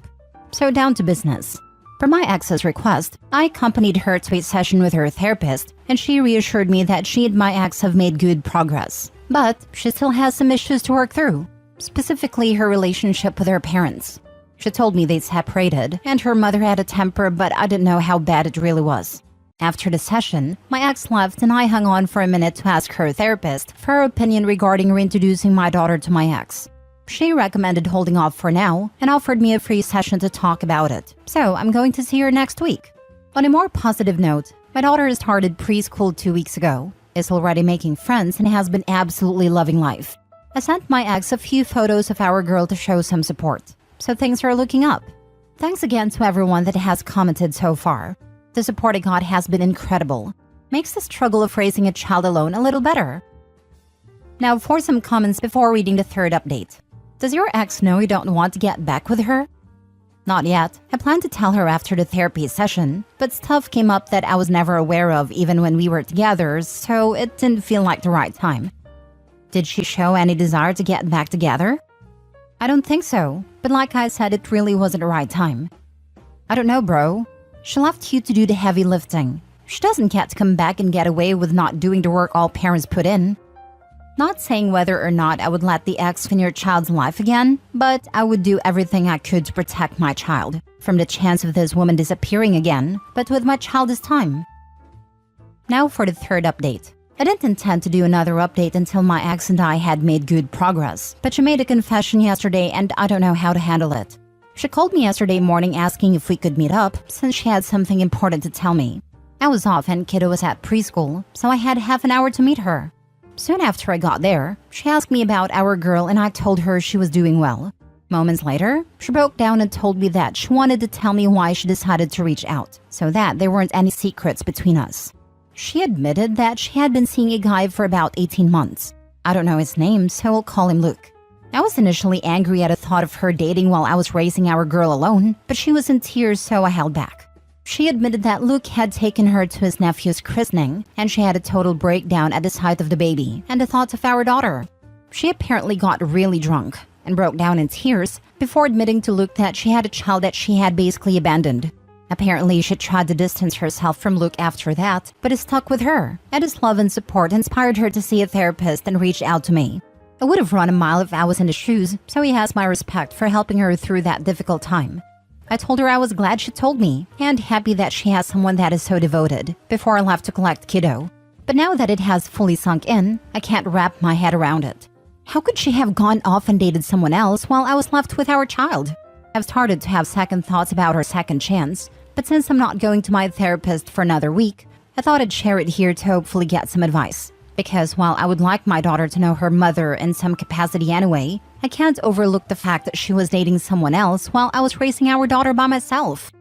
So down to business. Per my ex's request, I accompanied her to a session with her therapist, and she reassured me that she and my ex have made good progress. But she still has some issues to work through. Specifically her relationship with her parents. She told me they separated, and her mother had a temper, but I didn't know how bad it really was. After the session, my ex left and I hung on for a minute to ask her therapist for her opinion regarding reintroducing my daughter to my ex. She recommended holding off for now and offered me a free session to talk about it, so I'm going to see her next week. On a more positive note, My daughter started preschool 2 weeks ago, is already making friends, and has been absolutely loving life. I sent my ex a few photos of our girl to show some support, so things are looking up. Thanks again to everyone that has commented so far. The support I got has been incredible. Makes the struggle of raising a child alone a little better. Now for some comments before reading the third update. Does your ex know you don't want to get back with her? Not yet. I plan to tell her after the therapy session, but stuff came up that I was never aware of even when we were together, so it didn't feel like the right time. Did she show any desire to get back together? I don't think so, but like I said, it really wasn't the right time. I don't know, bro. She left you to do the heavy lifting. She doesn't get to come back and get away with not doing the work all parents put in. Not saying whether or not I would let the ex in your child's life again, but I would do everything I could to protect my child from the chance of this woman disappearing again, but with my child this time. Now for the third update. I didn't intend to do another update until my ex and I had made good progress, but she made a confession yesterday and I don't know how to handle it. She called me yesterday morning asking if we could meet up since she had something important to tell me. I was off and kiddo was at preschool, so I had half an hour to meet her. Soon after I got there, she asked me about our girl and I told her she was doing well. Moments later, she broke down and told me that she wanted to tell me why she decided to reach out, so that there weren't any secrets between us. She admitted that she had been seeing a guy for about 18 months. I don't know his name, so we'll call him Luke. I was initially angry at the thought of her dating while I was raising our girl alone, but she was in tears, so I held back. She admitted that Luke had taken her to his nephew's christening, and she had a total breakdown at the sight of the baby and the thoughts of our daughter. She apparently got really drunk and broke down in tears before admitting to Luke that she had a child that she had basically abandoned. Apparently, she tried to distance herself from Luke after that, but it stuck with her, and his love and support inspired her to see a therapist and reach out to me. I would have run a mile if I was in his shoes, so he has my respect for helping her through that difficult time. I told her I was glad she told me, and happy that she has someone that is so devoted, before I left to collect kiddo. But now that it has fully sunk in, I can't wrap my head around it. How could she have gone off and dated someone else while I was left with our child? I've started to have second thoughts about her second chance, but since I'm not going to my therapist for another week, I thought I'd share it here to hopefully get some advice. Because while I would like my daughter to know her mother in some capacity anyway, I can't overlook the fact that she was dating someone else while I was raising our daughter by myself.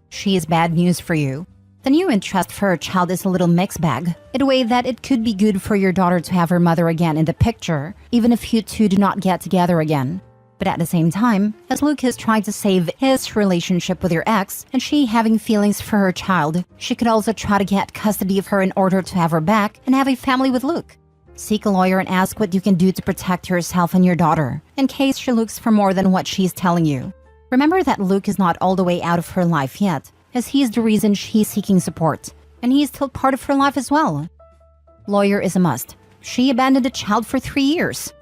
She is bad news for you. The new interest for her child is a little mixed bag, in a way that it could be good for your daughter to have her mother again in the picture, even if you two do not get together again. But at the same time, as Luke is trying to save his relationship with your ex, and she having feelings for her child, she could also try to get custody of her in order to have her back and have a family with Luke. Seek a lawyer and ask what you can do to protect yourself and your daughter, in case she looks for more than what she's telling you. Remember that Luke is not all the way out of her life yet, as he's the reason she's seeking support, and he's still part of her life as well. Lawyer is a must. She abandoned a child for 3 years.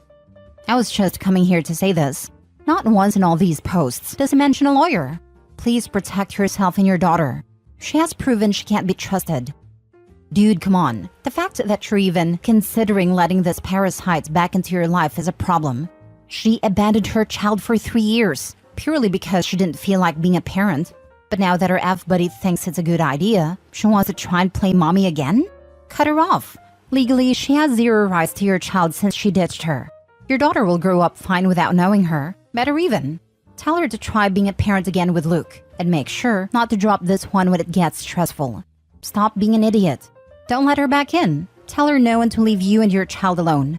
I was just coming here to say this. Not once in all these posts does it mention a lawyer. Please protect yourself and your daughter. She has proven she can't be trusted. Dude, come on. The fact that you're even considering letting this parasite back into your life is a problem. She abandoned her child for 3 years, purely because she didn't feel like being a parent. But now that her F-buddy thinks it's a good idea, she wants to try and play mommy again? Cut her off. Legally, she has zero rights to your child since she ditched her. Your daughter will grow up fine without knowing her. Better even. Tell her to try being a parent again with Luke, and make sure not to drop this one when it gets stressful. Stop being an idiot. Don't let her back in. Tell her no and to leave you and your child alone.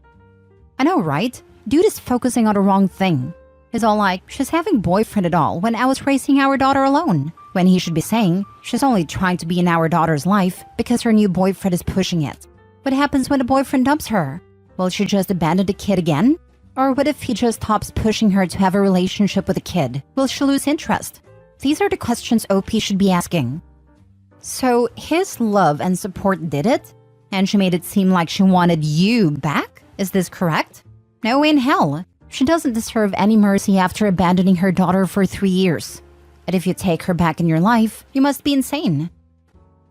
I know, right? Dude is focusing on the wrong thing. He's all like, she's having boyfriend at all when I was raising our daughter alone. When he should be saying, she's only trying to be in our daughter's life because her new boyfriend is pushing it. What happens when the boyfriend dumps her? Will she just abandon the kid again? Or what if he just stops pushing her to have a relationship with a kid? Will she lose interest? These are the questions OP should be asking. So his love and support did it? And she made it seem like she wanted you back? Is this correct? No way in hell. She doesn't deserve any mercy after abandoning her daughter for 3 years. And if you take her back in your life, you must be insane.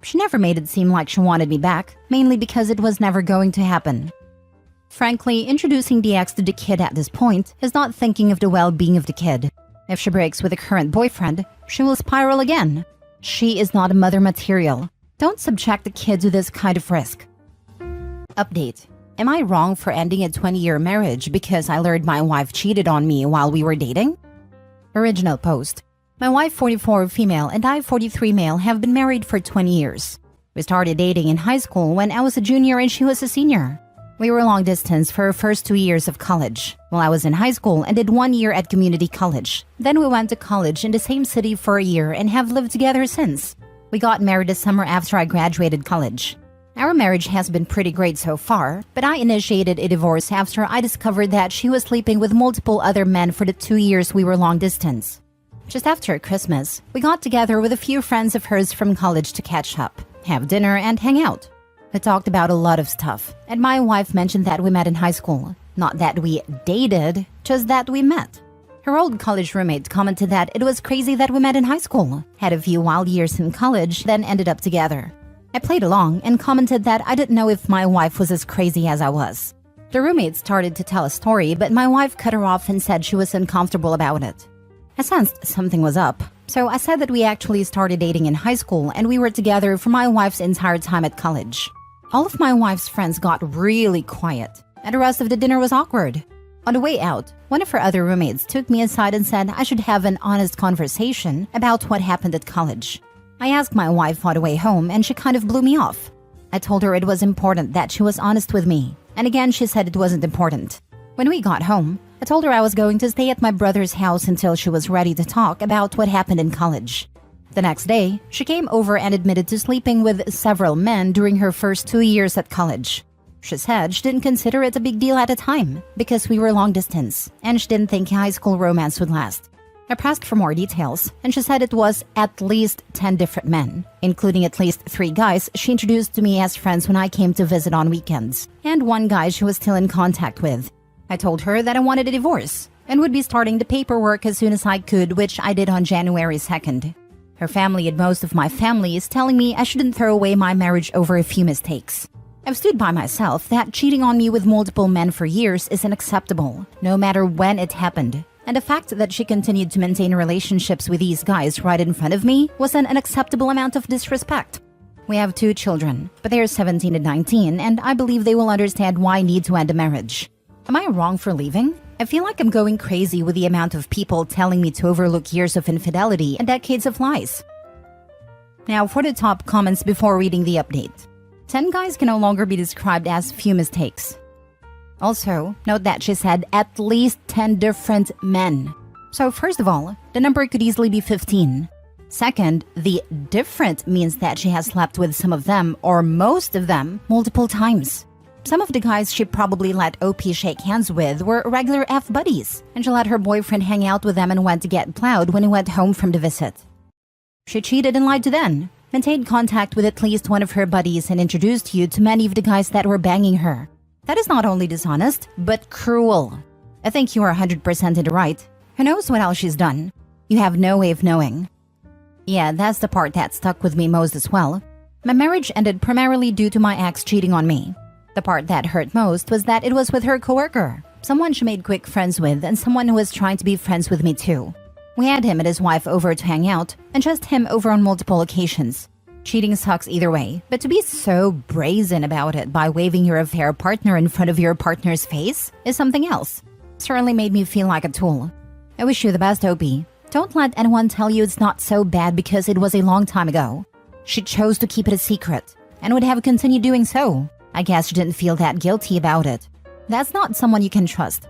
She never made it seem like she wanted me back, mainly because it was never going to happen. Frankly, introducing the ex to the kid at this point is not thinking of the well-being of the kid. If she breaks with a current boyfriend, she will spiral again. She is not a mother material. Don't subject a kid to this kind of risk. Update. Am I wrong for ending a 20-year marriage because I learned my wife cheated on me while we were dating? Original post. My wife, 44 female, and I, 43 male, have been married for 20 years. We started dating in high school when I was a junior and she was a senior. We were long distance for our first 2 years of college. While I was in high school and did 1 year at community college. Then we went to college in the same city for a year and have lived together since. We got married the summer after I graduated college. Our marriage has been pretty great so far, but I initiated a divorce after I discovered that she was sleeping with multiple other men for the 2 years we were long distance. Just after Christmas, we got together with a few friends of hers from college to catch up, have dinner, and hang out. We talked about a lot of stuff, and my wife mentioned that we met in high school. Not that we dated, just that we met. Her old college roommate commented that it was crazy that we met in high school, had a few wild years in college, then ended up together. I played along and commented that I didn't know if my wife was as crazy as I was. The roommate started to tell a story, but my wife cut her off and said she was uncomfortable about it. I sensed something was up, so I said that we actually started dating in high school and we were together for my wife's entire time at college. All of my wife's friends got really quiet, and the rest of the dinner was awkward. On the way out, one of her other roommates took me aside and said I should have an honest conversation about what happened at college. I asked my wife on the way home and she kind of blew me off. I told her it was important that she was honest with me, and again she said it wasn't important. When we got home, I told her I was going to stay at my brother's house until she was ready to talk about what happened in college. The next day, she came over and admitted to sleeping with several men during her first 2 years at college. She said she didn't consider it a big deal at the time because we were long distance, and she didn't think high school romance would last. I pressed for more details, and she said it was at least 10 different men, including at least 3 guys she introduced to me as friends when I came to visit on weekends, and 1 guy she was still in contact with. I told her that I wanted a divorce and would be starting the paperwork as soon as I could, which I did on January 2nd. Her family and most of my family is telling me I shouldn't throw away my marriage over a few mistakes. I've stood by myself that cheating on me with multiple men for years is unacceptable, no matter when it happened. And the fact that she continued to maintain relationships with these guys right in front of me was an unacceptable amount of disrespect. We have 2 children, but they are 17 and 19, and I believe they will understand why I need to end a marriage. Am I wrong for leaving? I feel like I'm going crazy with the amount of people telling me to overlook years of infidelity and decades of lies. Now for the top comments before reading the update. 10 guys can no longer be described as few mistakes. Also, note that she said at least 10 different men. So first of all, the number could easily be 15. Second, the different means that she has slept with some of them, or most of them, multiple times. Some of the guys she probably let OP shake hands with were regular F buddies, and she let her boyfriend hang out with them and went to get plowed when he went home from the visit. She cheated and lied to them, maintained contact with at least one of her buddies, and introduced you to many of the guys that were banging her. That is not only dishonest, but cruel. I think you are 100% in the right. Who knows what else she's done? You have no way of knowing. Yeah, that's the part that stuck with me most as well. My marriage ended primarily due to my ex cheating on me. The part that hurt most was that it was with her coworker, someone she made quick friends with, and someone who was trying to be friends with me too. We had him and his wife over to hang out, and just him over on multiple occasions. Cheating sucks either way, but to be so brazen about it by waving your affair partner in front of your partner's face is something else. Certainly made me feel like a tool. I wish you the best, OP. Don't let anyone tell you it's not so bad because it was a long time ago. She chose to keep it a secret, and would have continued doing so. I guess she didn't feel that guilty about it. That's not someone you can trust.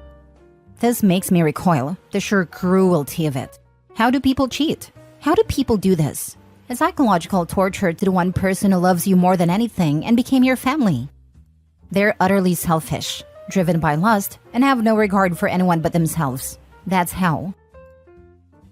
This makes me recoil, the sheer cruelty of it. How do people cheat? How do people do this? A psychological torture to the one person who loves you more than anything and became your family. They're utterly selfish, driven by lust, and have no regard for anyone but themselves. That's how.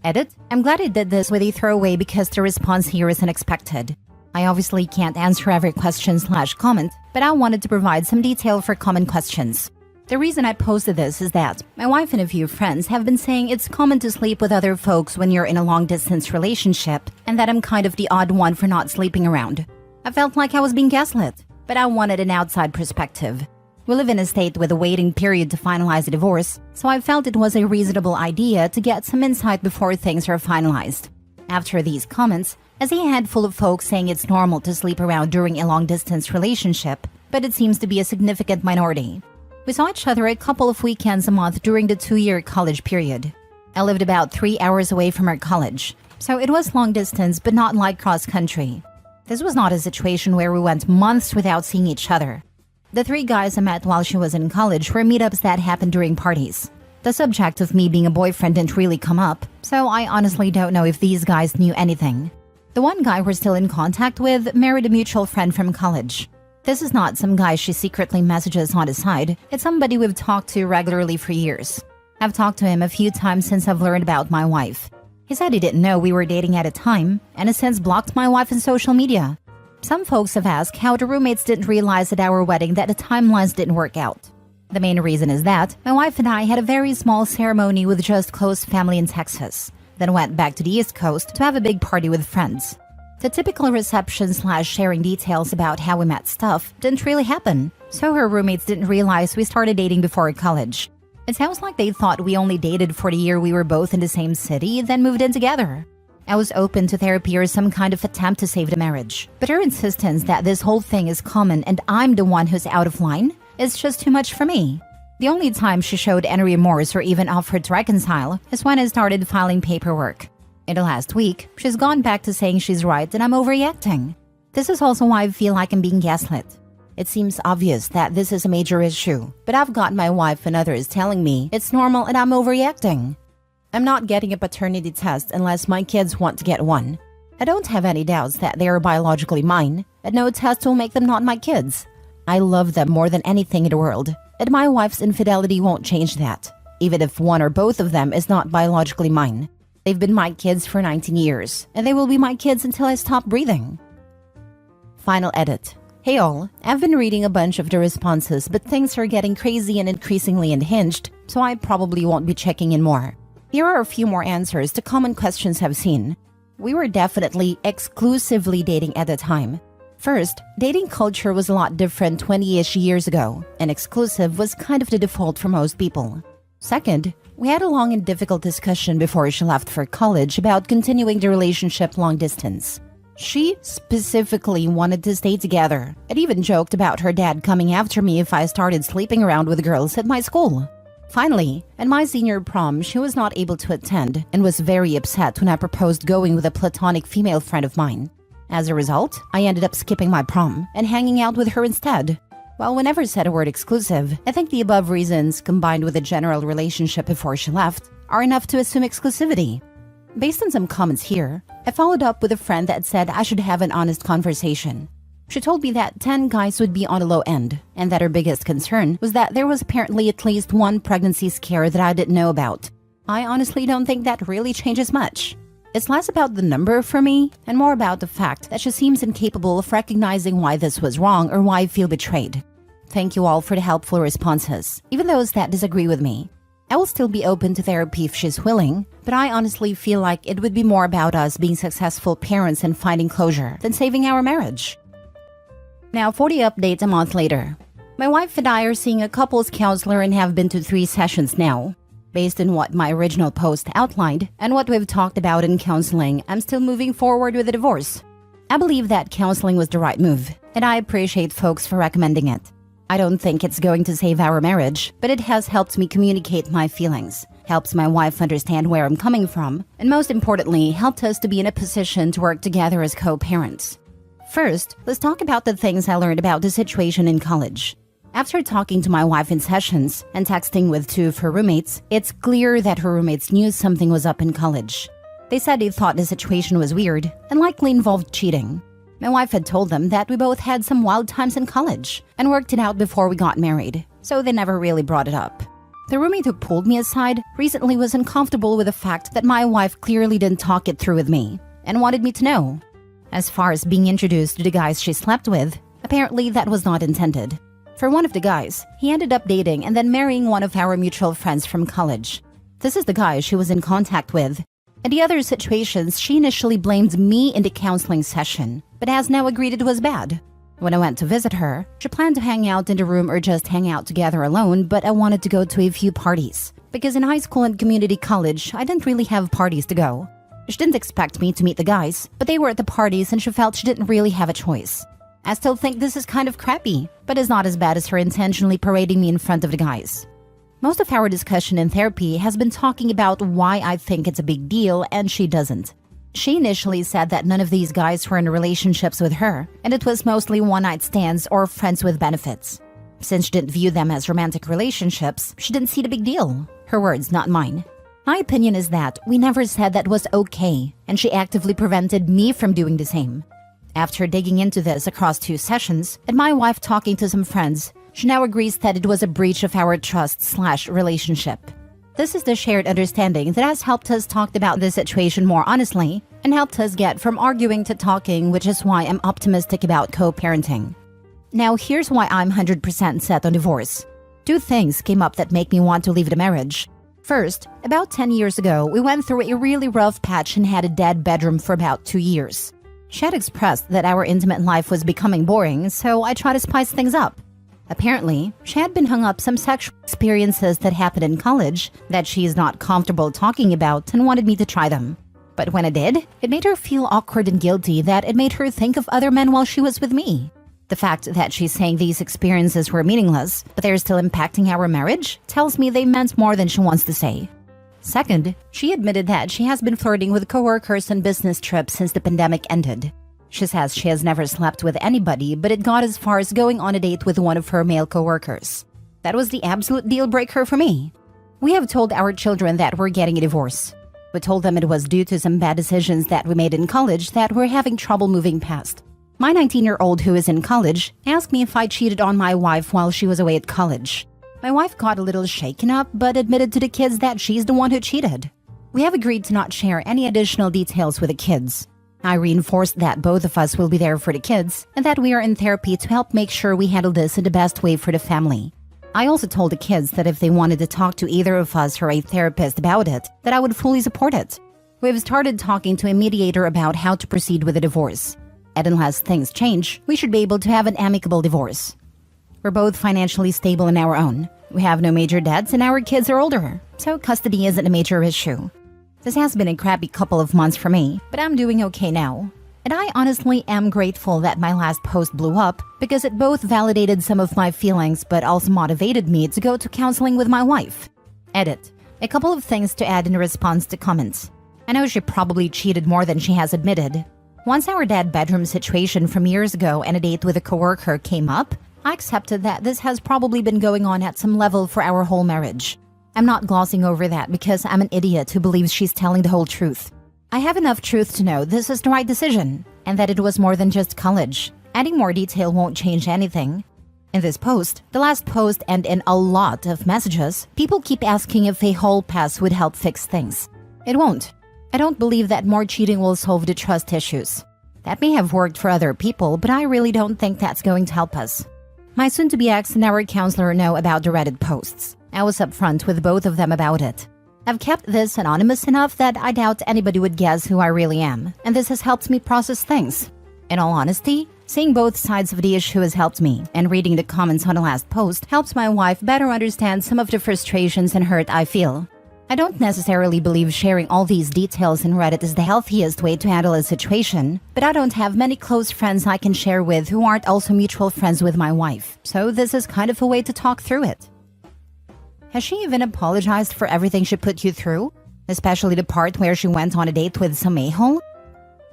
Edit, I'm glad I did this with a throwaway because the response here is unexpected. I obviously can't answer every question/comment, but I wanted to provide some detail for common questions. The reason I posted this is that my wife and a few friends have been saying it's common to sleep with other folks when you're in a long-distance relationship, and that I'm kind of the odd one for not sleeping around. I felt like I was being gaslit, but I wanted an outside perspective. We live in a state with a waiting period to finalize a divorce, so I felt it was a reasonable idea to get some insight before things are finalized. After these comments, I see a handful of folks saying it's normal to sleep around during a long-distance relationship, but it seems to be a significant minority. We saw each other a couple of weekends a month during the 2-year college period. I lived about 3 hours away from our college, so it was long distance but not like cross-country. This was not a situation where we went months without seeing each other. The 3 guys I met while she was in college were meetups that happened during parties. The subject of me being a boyfriend didn't really come up, so I honestly don't know if these guys knew anything. The one guy we're still in contact with married a mutual friend from college. This is not some guy she secretly messages on the side, it's somebody we've talked to regularly for years. I've talked to him a few times since I've learned about my wife. He said he didn't know we were dating at a time, and has since blocked my wife on social media. Some folks have asked how the roommates didn't realize at our wedding that the timelines didn't work out. The main reason is that my wife and I had a very small ceremony with just close family in Texas, then went back to the East Coast to have a big party with friends. The typical reception/sharing details about how we met stuff didn't really happen, so her roommates didn't realize we started dating before college. It sounds like they thought we only dated for the year we were both in the same city, then moved in together. I was open to therapy or some kind of attempt to save the marriage, but her insistence that this whole thing is common and I'm the one who's out of line is just too much for me. The only time she showed any remorse or even offered to reconcile is when I started filing paperwork. In the last week, she's gone back to saying she's right and I'm overreacting. This is also why I feel like I'm being gaslit. It seems obvious that this is a major issue, but I've got my wife and others telling me it's normal and I'm overreacting. I'm not getting a paternity test unless my kids want to get one. I don't have any doubts that they are biologically mine, and no test will make them not my kids. I love them more than anything in the world, and my wife's infidelity won't change that, even if one or both of them is not biologically mine. They've been my kids for 19 years, and they will be my kids until I stop breathing. Final edit. Hey all, I've been reading a bunch of the responses, but things are getting crazy and increasingly unhinged, so I probably won't be checking in more. Here are a few more answers to common questions I've seen. We were definitely exclusively dating at the time. First, dating culture was a lot different 20-ish years ago, and exclusive was kind of the default for most people. Second, we had a long and difficult discussion before she left for college about continuing the relationship long distance. She specifically wanted to stay together, and even joked about her dad coming after me if I started sleeping around with girls at my school. Finally, at my senior prom, she was not able to attend and was very upset when I proposed going with a platonic female friend of mine. As a result, I ended up skipping my prom and hanging out with her instead. While we never said a word exclusive, I think the above reasons, combined with a general relationship before she left, are enough to assume exclusivity. Based on some comments here, I followed up with a friend that said I should have an honest conversation. She told me that 10 guys would be on the low end, and that her biggest concern was that there was apparently at least one pregnancy scare that I didn't know about. I honestly don't think that really changes much. It's less about the number for me, and more about the fact that she seems incapable of recognizing why this was wrong or why I feel betrayed. Thank you all for the helpful responses, even those that disagree with me. I will still be open to therapy if she's willing, but I honestly feel like it would be more about us being successful parents and finding closure than saving our marriage. Now, 40 updates a month later. My wife and I are seeing a couples counselor and have been to 3 sessions now. Based on what my original post outlined and what we've talked about in counseling, I'm still moving forward with a divorce. I believe that counseling was the right move, and I appreciate folks for recommending it. I don't think it's going to save our marriage, but it has helped me communicate my feelings, helps my wife understand where I'm coming from, and most importantly, helped us to be in a position to work together as co-parents. First, let's talk about the things I learned about the situation in college. After talking to my wife in sessions and texting with 2 of her roommates, it's clear that her roommates knew something was up in college. They said they thought the situation was weird and likely involved cheating. My wife had told them that we both had some wild times in college and worked it out before we got married, so they never really brought it up. The roommate who pulled me aside recently was uncomfortable with the fact that my wife clearly didn't talk it through with me and wanted me to know. As far as being introduced to the guys she slept with, apparently that was not intended. For one of the guys, he ended up dating and then marrying one of our mutual friends from college. This is the guy she was in contact with. In the other situations, she initially blamed me in the counseling session, but has now agreed it was bad. When I went to visit her, she planned to hang out in the room or just hang out together alone, but I wanted to go to a few parties. Because in high school and community college, I didn't really have parties to go. She didn't expect me to meet the guys, but they were at the parties and she felt she didn't really have a choice. I still think this is kind of crappy, but it's not as bad as her intentionally parading me in front of the guys. Most of our discussion in therapy has been talking about why I think it's a big deal and she doesn't. She initially said that none of these guys were in relationships with her, and it was mostly one-night stands or friends with benefits. Since she didn't view them as romantic relationships, she didn't see the big deal. Her words, not mine. My opinion is that we never said that was okay, and she actively prevented me from doing the same. After digging into this across 2 sessions, and my wife talking to some friends, she now agrees that it was a breach of our trust/relationship. This is the shared understanding that has helped us talk about this situation more honestly and helped us get from arguing to talking, which is why I'm optimistic about co-parenting. Now here's why I'm 100% set on divorce. 2 things came up that make me want to leave the marriage. First, about 10 years ago, we went through a really rough patch and had a dead bedroom for about 2 years. She had expressed that our intimate life was becoming boring, so I tried to spice things up. Apparently, she had been hung up some sexual experiences that happened in college that she is not comfortable talking about and wanted me to try them. But when I did, it made her feel awkward and guilty that it made her think of other men while she was with me. The fact that she's saying these experiences were meaningless, but they're still impacting our marriage, tells me they meant more than she wants to say. Second, she admitted that she has been flirting with coworkers on business trips since the pandemic ended. She says she has never slept with anybody, but it got as far as going on a date with one of her male coworkers. That was the absolute deal breaker for me. We have told our children that we're getting a divorce. We told them it was due to some bad decisions that we made in college that we're having trouble moving past. My 19-year-old who is in college asked me if I cheated on my wife while she was away at college. My wife got a little shaken up but admitted to the kids that she's the one who cheated. We have agreed to not share any additional details with the kids. I reinforced that both of us will be there for the kids and that we are in therapy to help make sure we handle this in the best way for the family. I also told the kids that if they wanted to talk to either of us or a therapist about it, that I would fully support it. We've started talking to a mediator about how to proceed with a divorce. And unless things change, we should be able to have an amicable divorce. We're both financially stable on our own. We have no major debts and our kids are older, so custody isn't a major issue. This has been a crappy couple of months for me, but I'm doing okay now. And I honestly am grateful that my last post blew up because it both validated some of my feelings but also motivated me to go to counseling with my wife. Edit. A couple of things to add in response to comments. I know she probably cheated more than she has admitted. Once our dead bedroom situation from years ago and a date with a coworker came up, I accepted that this has probably been going on at some level for our whole marriage. I'm not glossing over that because I'm an idiot who believes she's telling the whole truth. I have enough truth to know this is the right decision, and that it was more than just college. Adding more detail won't change anything. In this post, the last post, and in a lot of messages, people keep asking if a hall pass would help fix things. It won't. I don't believe that more cheating will solve the trust issues. That may have worked for other people, but I really don't think that's going to help us. My soon-to-be ex and our counselor know about the Reddit posts. I was upfront with both of them about it. I've kept this anonymous enough that I doubt anybody would guess who I really am, and this has helped me process things. In all honesty, seeing both sides of the issue has helped me, and reading the comments on the last post helps my wife better understand some of the frustrations and hurt I feel. I don't necessarily believe sharing all these details in Reddit is the healthiest way to handle a situation, but I don't have many close friends I can share with who aren't also mutual friends with my wife, so this is kind of a way to talk through it. Has she even apologized for everything she put you through? Especially the part where she went on a date with some a-hole?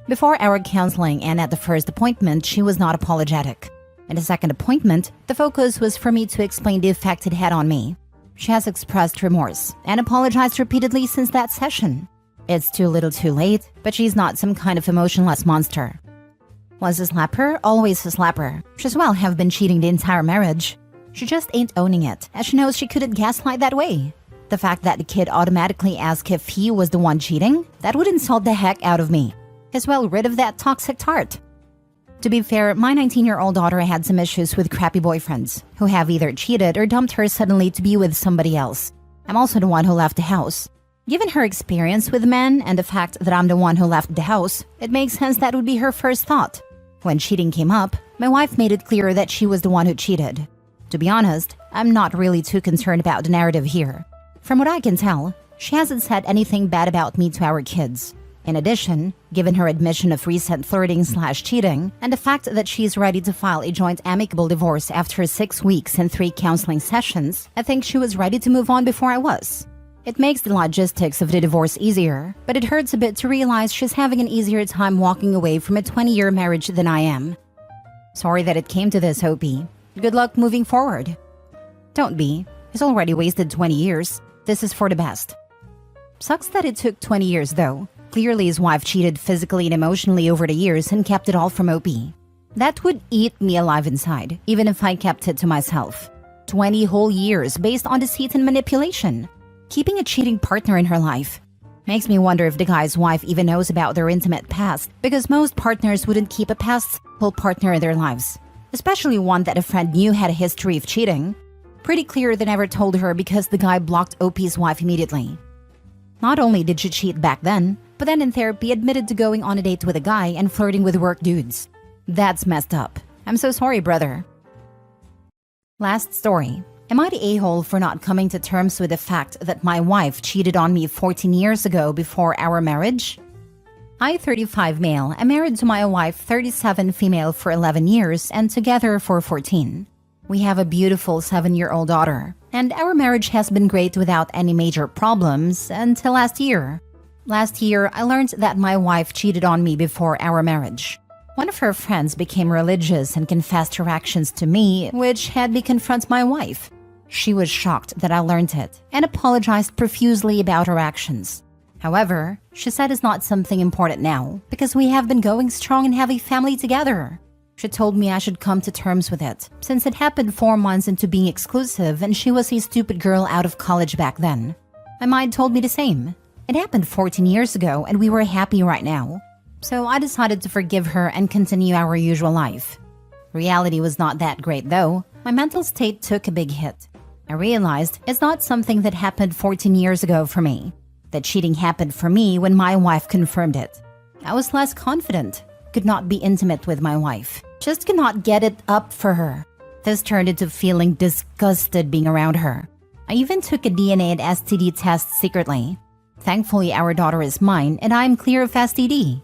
Before our counseling and at the first appointment, she was not apologetic. In the second appointment, the focus was for me to explain the effect it had on me. She has expressed remorse and apologized repeatedly since that session. It's too little too late, but she's not some kind of emotionless monster. Was a slapper, always a slapper. She as well have been cheating the entire marriage. She just ain't owning it, as she knows she couldn't gaslight that way. The fact that the kid automatically asked if he was the one cheating, that would insult the heck out of me. As well rid of that toxic tart. To be fair, my 19-year-old daughter had some issues with crappy boyfriends, who have either cheated or dumped her suddenly to be with somebody else. I'm also the one who left the house. Given her experience with men and the fact that I'm the one who left the house, it makes sense that would be her first thought. When cheating came up, my wife made it clear that she was the one who cheated. To be honest, I'm not really too concerned about the narrative here. From what I can tell, she hasn't said anything bad about me to our kids. In addition, given her admission of recent flirting/cheating and the fact that she's ready to file a joint amicable divorce after 6 weeks and 3 counseling sessions, I think she was ready to move on before I was. It makes the logistics of the divorce easier, but it hurts a bit to realize she's having an easier time walking away from a 20-year marriage than I am. Sorry that it came to this, Opie. Good luck moving forward. Don't be. He's already wasted 20 years. This is for the best. Sucks that it took 20 years though. Clearly his wife cheated physically and emotionally over the years and kept it all from Opie. That would eat me alive inside, even if I kept it to myself. 20 whole years based on deceit and manipulation. Keeping a cheating partner in her life. Makes me wonder if the guy's wife even knows about their intimate past, because most partners wouldn't keep a past partner in their lives. Especially one that a friend knew had a history of cheating. Pretty clear they never told her because the guy blocked Opie's wife immediately. Not only did she cheat back then, but then in therapy admitted to going on a date with a guy and flirting with work dudes. That's messed up. I'm so sorry, brother. Last story. Am I the a-hole for not coming to terms with the fact that my wife cheated on me 14 years ago before our marriage? I, 35 male, am married to my wife, 37 female, for 11 years and together for 14. We have a beautiful 7-year-old daughter, and our marriage has been great without any major problems until last year. Last year, I learned that my wife cheated on me before our marriage. One of her friends became religious and confessed her actions to me, which had me confront my wife. She was shocked that I learned it and apologized profusely about her actions. However, she said it's not something important now because we have been going strong and have a family together. She told me I should come to terms with it since it happened 4 months into being exclusive and she was a stupid girl out of college back then. My mind told me the same. It happened 14 years ago and we were happy right now. So I decided to forgive her and continue our usual life. Reality was not that great though. My mental state took a big hit. I realized it's not something that happened 14 years ago for me. That cheating happened for me when my wife confirmed it. I was less confident, could not be intimate with my wife, just could not get it up for her. This turned into feeling disgusted being around her. I even took a DNA and STD test secretly. Thankfully, our daughter is mine and I'm clear of STD.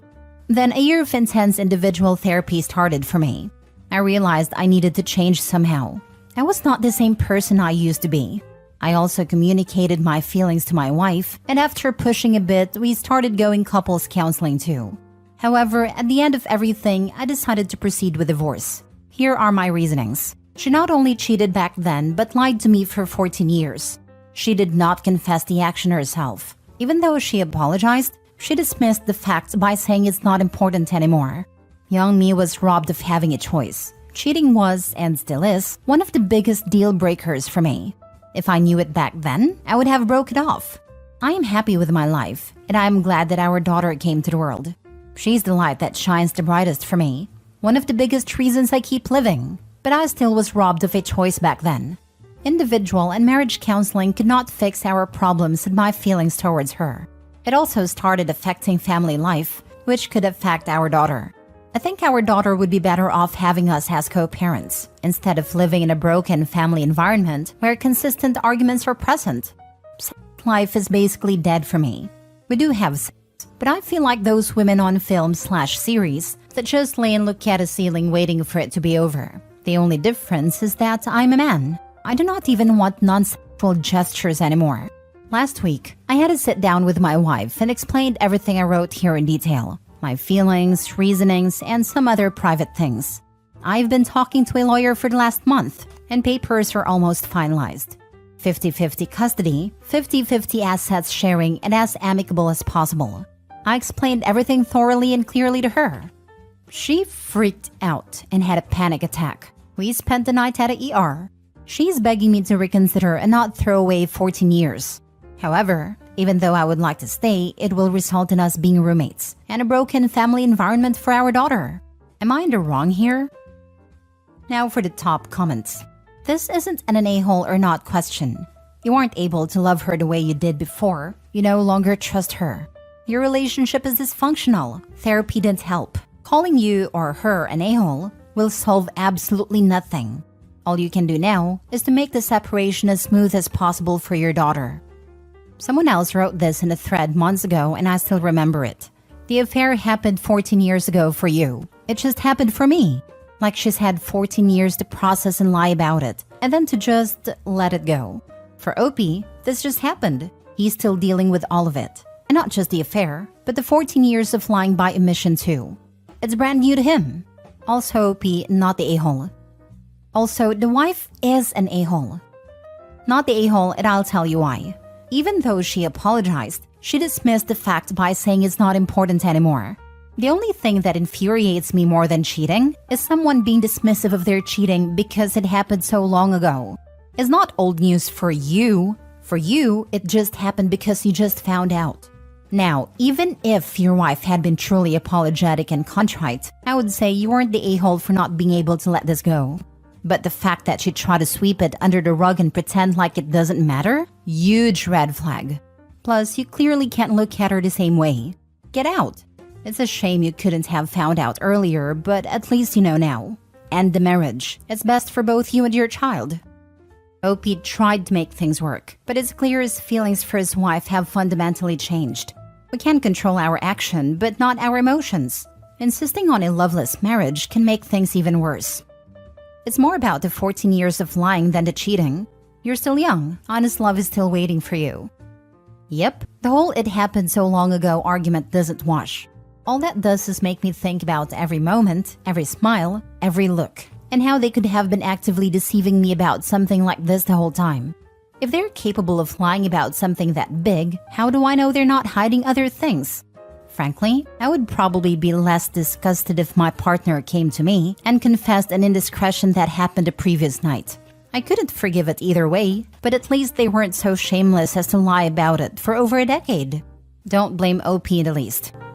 Then a year of intense individual therapy started for me. I realized I needed to change somehow. I was not the same person I used to be. I also communicated my feelings to my wife, and after pushing a bit, we started going couples counseling too. However, at the end of everything, I decided to proceed with divorce. Here are my reasonings. She not only cheated back then, but lied to me for 14 years. She did not confess the action herself. Even though she apologized, she dismissed the fact by saying it's not important anymore. Young me was robbed of having a choice. Cheating was, and still is, one of the biggest deal breakers for me. If I knew it back then, I would have broke it off. I am happy with my life, and I am glad that our daughter came to the world. She's the light that shines the brightest for me. One of the biggest reasons I keep living. But I still was robbed of a choice back then. Individual and marriage counseling could not fix our problems and my feelings towards her. It also started affecting family life, which could affect our daughter. I think our daughter would be better off having us as co-parents, instead of living in a broken family environment where consistent arguments are present. Life is basically dead for me. We do have sex, but I feel like those women on film/series that just lay and look at a ceiling waiting for it to be over. The only difference is that I'm a man. I do not even want non-sexual gestures anymore. Last week, I had to sit down with my wife and explained everything I wrote here in detail. My feelings, reasonings, and some other private things. I've been talking to a lawyer for the last month, and papers are almost finalized. 50-50 custody, 50-50 assets sharing, and as amicable as possible. I explained everything thoroughly and clearly to her. She freaked out and had a panic attack. We spent the night at a ER. She's begging me to reconsider and not throw away 14 years. However, even though I would like to stay, it will result in us being roommates and a broken family environment for our daughter. Am I in the wrong here? Now for the top comments. This isn't an a-hole or not question. You aren't able to love her the way you did before. You no longer trust her. Your relationship is dysfunctional. Therapy didn't help. Calling you or her an a-hole will solve absolutely nothing. All you can do now is to make the separation as smooth as possible for your daughter. Someone else wrote this in a thread months ago and I still remember it. The affair happened 14 years ago for you. It just happened for me. Like she's had 14 years to process and lie about it, and then to just let it go. For Opie, this just happened. He's still dealing with all of it. And not just the affair, but the 14 years of lying by omission too. It's brand new to him. Also, Opie, not the a-hole. Also, the wife is an a-hole. Not the a-hole, and I'll tell you why. Even though she apologized, she dismissed the fact by saying it's not important anymore. The only thing that infuriates me more than cheating is someone being dismissive of their cheating because it happened so long ago. It's not old news for you. For you, it just happened because you just found out. Now, even if your wife had been truly apologetic and contrite, I would say you weren't the a-hole for not being able to let this go. But the fact that she tried to sweep it under the rug and pretend like it doesn't matter? Huge red flag. Plus, you clearly can't look at her the same way. Get out. It's a shame you couldn't have found out earlier, but at least you know now. End the marriage. It's best for both you and your child. Opie tried to make things work, but it's clear his feelings for his wife have fundamentally changed. We can control our action, but not our emotions. Insisting on a loveless marriage can make things even worse. It's more about the 14 years of lying than the cheating. You're still young. Honest love is still waiting for you. Yep, the whole "it happened so long ago" argument doesn't wash. All that does is make me think about every moment, every smile, every look, and how they could have been actively deceiving me about something like this the whole time. If they're capable of lying about something that big, how do I know they're not hiding other things? Frankly, I would probably be less disgusted if my partner came to me and confessed an indiscretion that happened the previous night. I couldn't forgive it either way, but at least they weren't so shameless as to lie about it for over a decade. Don't blame OP in the least.